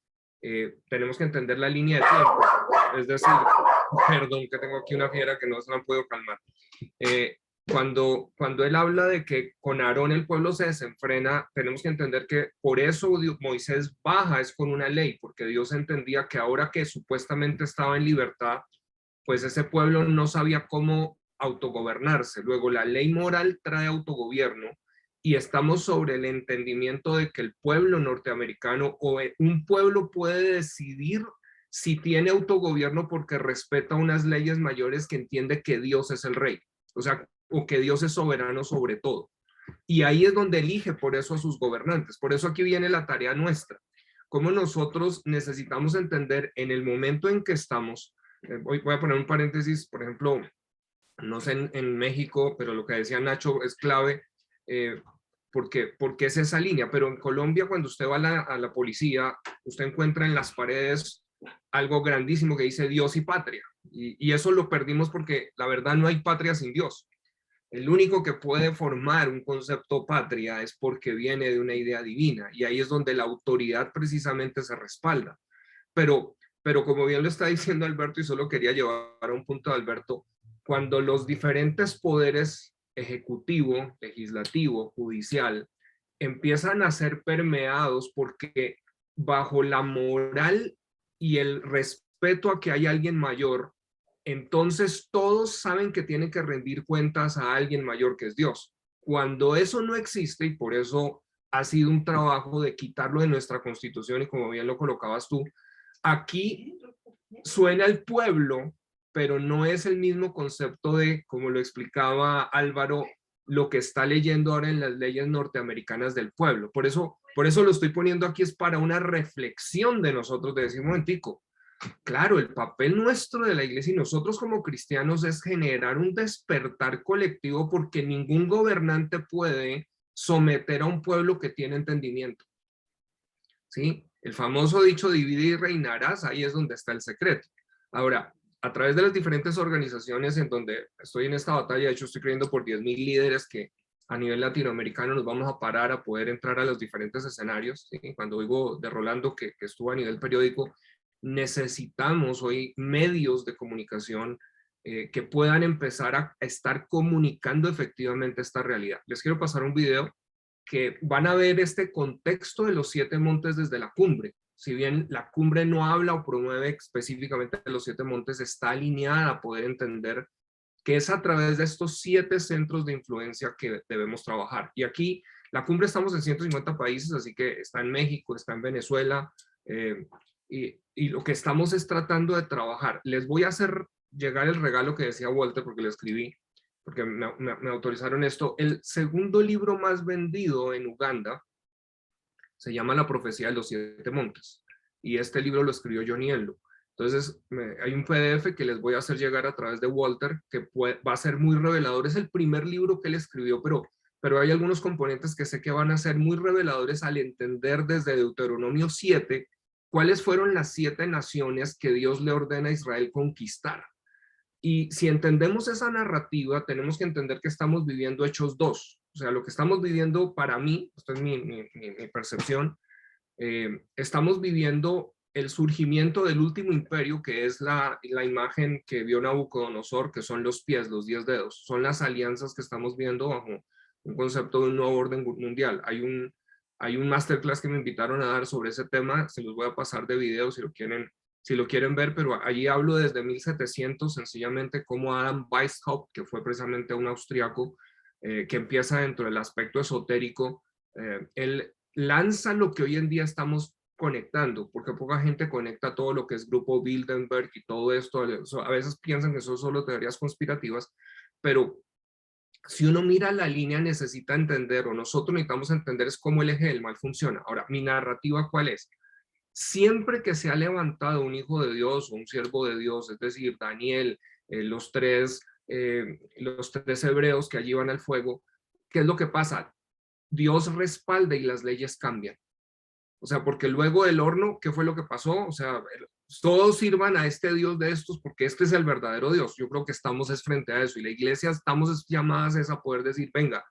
Tenemos que entender la línea de tiempo, es decir, perdón que tengo aquí una fiera que no se la puedo calmar. Cuando él habla de que con Aarón el pueblo se desenfrena, tenemos que entender que por eso Moisés baja es con una ley, porque Dios entendía que ahora que supuestamente estaba en libertad, pues ese pueblo no sabía cómo autogobernarse. Luego la ley moral trae autogobierno y estamos sobre el entendimiento de que el pueblo norteamericano o un pueblo puede decidir si tiene autogobierno porque respeta unas leyes mayores que entiende que Dios es el rey. O sea, o que Dios es soberano sobre todo. Y ahí es donde elige por eso a sus gobernantes. Por eso aquí viene la tarea nuestra. Cómo nosotros necesitamos entender en el momento en que estamos. Voy a poner un paréntesis, por ejemplo, no sé en México, pero lo que decía Nacho es clave, porque es esa línea. Pero en Colombia, cuando usted va a la policía, usted encuentra en las paredes algo grandísimo que dice Dios y patria. Y eso lo perdimos porque la verdad no hay patria sin Dios. El único que puede formar un concepto patria es porque viene de una idea divina, y ahí es donde la autoridad precisamente se respalda. Pero como bien lo está diciendo Alberto, y solo quería llevar a un punto de Alberto, cuando los diferentes poderes ejecutivo, legislativo, judicial, empiezan a ser permeados porque bajo la moral y el respeto a que hay alguien mayor, entonces todos saben que tienen que rendir cuentas a alguien mayor que es Dios. Cuando eso no existe, y por eso ha sido un trabajo de quitarlo de nuestra constitución, y como bien lo colocabas tú, aquí suena el pueblo, pero no es el mismo concepto de, como lo explicaba Álvaro, lo que está leyendo ahora en las leyes norteamericanas del pueblo. Por eso lo estoy poniendo aquí, es para una reflexión de nosotros, de decir, un momentico, claro, el papel nuestro de la iglesia y nosotros como cristianos es generar un despertar colectivo, porque ningún gobernante puede someter a un pueblo que tiene entendimiento. ¿Sí? El famoso dicho divide y reinarás, ahí es donde está el secreto. Ahora, a través de las diferentes organizaciones en donde estoy en esta batalla, de hecho estoy creyendo por 10,000 líderes que a nivel latinoamericano nos vamos a parar a poder entrar a los diferentes escenarios. ¿Sí? Cuando digo de Rolando que estuvo a nivel periódico, necesitamos hoy medios de comunicación que puedan empezar a estar comunicando efectivamente esta realidad. Les quiero pasar un video que van a ver este contexto de los 7 montes desde la cumbre. Si bien la cumbre no habla o promueve específicamente de los 7 montes, está alineada a poder entender que es a través de estos 7 centros de influencia que debemos trabajar. Y aquí, la cumbre estamos en 150 países, así que está en México, está en Venezuela, y lo que estamos es tratando de trabajar. Les voy a hacer llegar el regalo que decía Walter, porque le escribí, porque me autorizaron esto. El segundo libro más vendido en Uganda se llama La profecía de los 7 montes, y este libro lo escribió Johnny Enlow. Entonces hay un PDF que les voy a hacer llegar a través de Walter, que va a ser muy revelador. Es el primer libro que él escribió, pero hay algunos componentes que sé que van a ser muy reveladores al entender desde Deuteronomio 7 cuáles fueron las 7 naciones que Dios le ordena a Israel conquistar. Y si entendemos esa narrativa, tenemos que entender que estamos viviendo Hechos 2. O sea, lo que estamos viviendo, para mí, esta es mi percepción, estamos viviendo el surgimiento del último imperio, que es la imagen que vio Nabucodonosor, que son los pies, los 10 dedos. Son las alianzas que estamos viendo bajo un concepto de un nuevo orden mundial. Hay Hay un masterclass que me invitaron a dar sobre ese tema, se los voy a pasar de video si lo quieren ver, pero allí hablo desde 1700, sencillamente como Adam Weishaupt, que fue precisamente un austriaco, que empieza dentro del aspecto esotérico, él lanza lo que hoy en día estamos conectando, porque poca gente conecta todo lo que es Grupo Bilderberg y todo esto. A veces piensan que son solo teorías conspirativas, pero si uno mira la línea necesita entender, o nosotros necesitamos entender, es cómo el eje del mal funciona. Ahora, mi narrativa, ¿cuál es? Siempre que se ha levantado un hijo de Dios o un siervo de Dios, es decir, Daniel, los tres hebreos que allí van al fuego, ¿qué es lo que pasa? Dios respalda y las leyes cambian. O sea, porque luego del horno, ¿qué fue lo que pasó? O sea, todos sirvan a este Dios de estos porque este es el verdadero Dios. Yo creo que estamos frente a eso, y la iglesia estamos llamadas a poder decir, venga,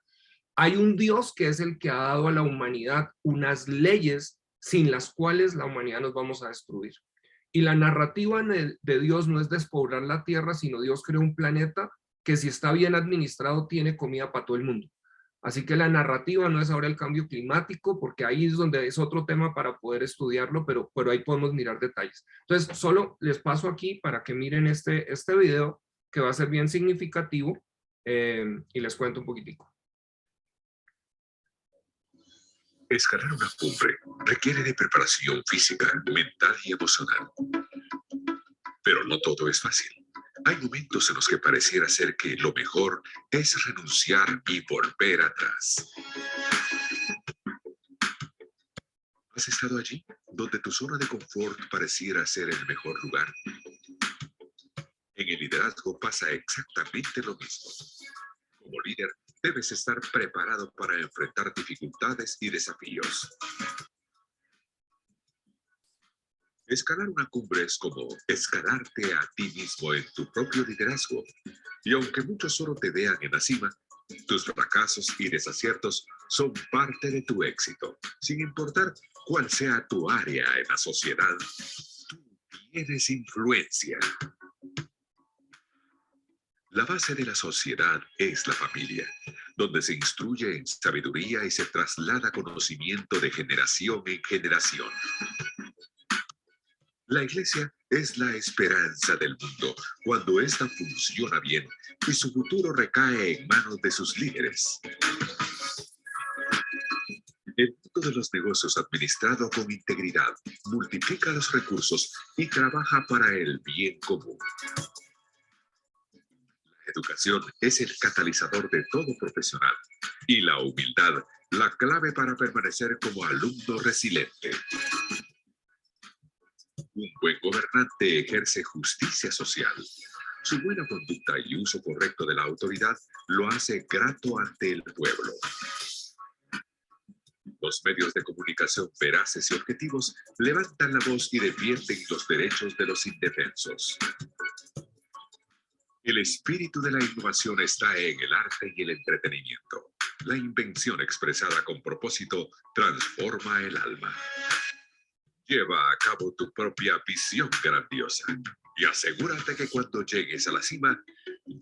hay un Dios que es el que ha dado a la humanidad unas leyes sin las cuales la humanidad nos vamos a destruir. Y la narrativa de Dios no es despoblar la tierra, sino Dios creó un planeta que, si está bien administrado, tiene comida para todo el mundo. Así que la narrativa no es ahora el cambio climático, porque ahí es donde es otro tema para poder estudiarlo, pero ahí podemos mirar detalles. Entonces, solo les paso aquí para que miren este video, que va a ser bien significativo, y les cuento un poquitico. Escalar una cumbre requiere de preparación física, mental y emocional. Pero no todo es fácil. Hay momentos en los que pareciera ser que lo mejor es renunciar y volver atrás. ¿Has estado allí, donde tu zona de confort pareciera ser el mejor lugar? En el liderazgo pasa exactamente lo mismo. Como líder, debes estar preparado para enfrentar dificultades y desafíos. Escalar una cumbre es como escalarte a ti mismo en tu propio liderazgo. Y aunque muchos solo te vean en la cima, tus fracasos y desaciertos son parte de tu éxito. Sin importar cuál sea tu área en la sociedad, tú tienes influencia. La base de la sociedad es la familia, donde se instruye en sabiduría y se traslada conocimiento de generación en generación. La iglesia es la esperanza del mundo cuando ésta funciona bien y su futuro recae en manos de sus líderes. El mundo de los negocios administrado con integridad multiplica los recursos y trabaja para el bien común. La educación es el catalizador de todo profesional y la humildad la clave para permanecer como alumno resiliente. Un buen gobernante ejerce justicia social. Su buena conducta y uso correcto de la autoridad lo hace grato ante el pueblo. Los medios de comunicación veraces y objetivos levantan la voz y defienden los derechos de los indefensos. El espíritu de la innovación está en el arte y el entretenimiento. La invención expresada con propósito transforma el alma. Lleva a cabo tu propia visión grandiosa y asegúrate que cuando llegues a la cima,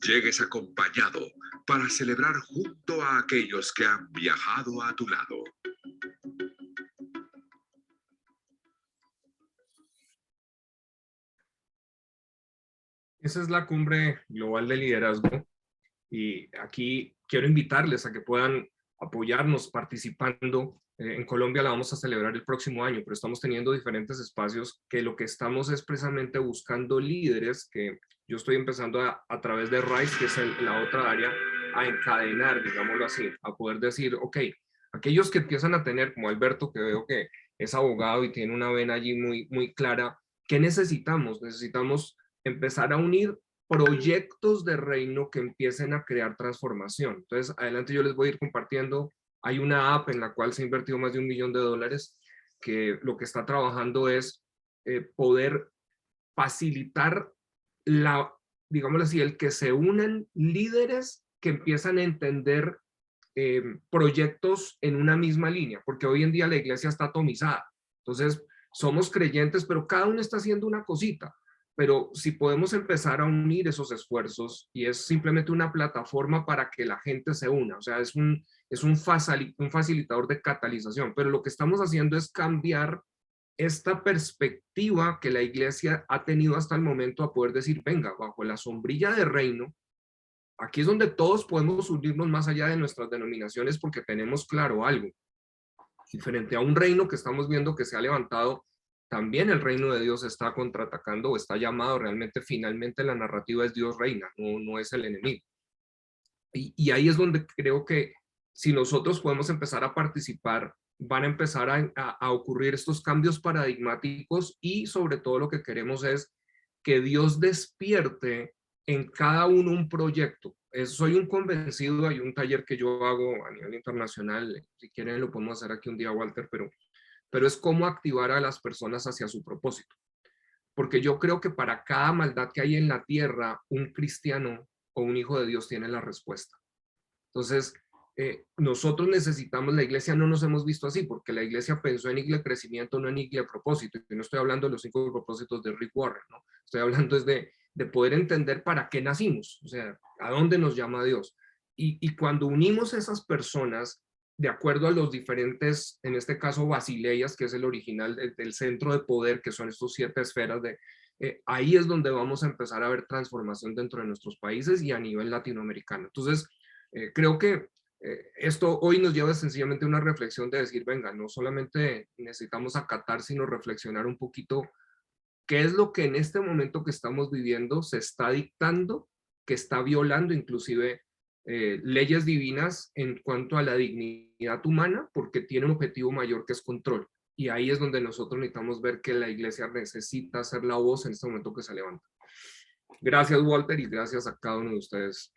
llegues acompañado para celebrar junto a aquellos que han viajado a tu lado. Esa es la cumbre global de liderazgo, y aquí quiero invitarles a que puedan apoyarnos participando. En Colombia la vamos a celebrar el próximo año, pero estamos teniendo diferentes espacios que lo que estamos es precisamente buscando líderes, que yo estoy empezando a través de RISE, que es la otra área, a encadenar, digámoslo así, a poder decir, ok, aquellos que empiezan a tener, como Alberto, que veo que es abogado y tiene una vena allí muy clara, ¿qué necesitamos? Necesitamos empezar a unir proyectos de reino que empiecen a crear transformación. Entonces, adelante yo les voy a ir compartiendo. Hay una app en la cual se ha invertido más de $1 millón, que lo que está trabajando es poder facilitar digámoslo así, el que se unan líderes que empiezan a entender proyectos en una misma línea, porque hoy en día la iglesia está atomizada. Entonces, somos creyentes, pero cada uno está haciendo una cosita. pero si podemos empezar a unir esos esfuerzos, y es simplemente una plataforma para que la gente se una, o sea, es un facilitador de catalización, pero lo que estamos haciendo es cambiar esta perspectiva que la iglesia ha tenido hasta el momento, a poder decir, venga, bajo la sombrilla del reino, aquí es donde todos podemos unirnos más allá de nuestras denominaciones, porque tenemos claro algo, y frente a un reino que estamos viendo que se ha levantado, también el reino de Dios está contraatacando, o está llamado realmente, finalmente la narrativa es Dios reina, no es el enemigo. Y ahí es donde creo que si nosotros podemos empezar a participar, van a empezar a ocurrir estos cambios paradigmáticos, y sobre todo lo que queremos es que Dios despierte en cada uno un proyecto. Soy un convencido, hay un taller que yo hago a nivel internacional, si quieren lo podemos hacer aquí un día, Walter, pero es cómo activar a las personas hacia su propósito. Porque yo creo que para cada maldad que hay en la tierra, un cristiano o un hijo de Dios tiene la respuesta. Entonces, nosotros necesitamos, la iglesia no nos hemos visto así, porque la iglesia pensó en iglesia de crecimiento, no en iglesia de propósito. Y no estoy hablando de los 5 propósitos de Rick Warren, ¿no? Estoy hablando es de poder entender para qué nacimos, o sea, a dónde nos llama Dios. Y cuando unimos esas personas, de acuerdo a los diferentes, en este caso Basileias, que es el original del centro de poder, que son estos 7 esferas, ahí es donde vamos a empezar a ver transformación dentro de nuestros países y a nivel latinoamericano. Entonces, creo que esto hoy nos lleva sencillamente a una reflexión de decir, venga, no solamente necesitamos acatar, sino reflexionar un poquito qué es lo que en este momento que estamos viviendo se está dictando, que está violando inclusive leyes divinas en cuanto a la dignidad humana, porque tiene un objetivo mayor que es control. Y ahí es donde nosotros necesitamos ver que la iglesia necesita ser la voz en este momento que se levanta. Gracias, Walter, y gracias a cada uno de ustedes.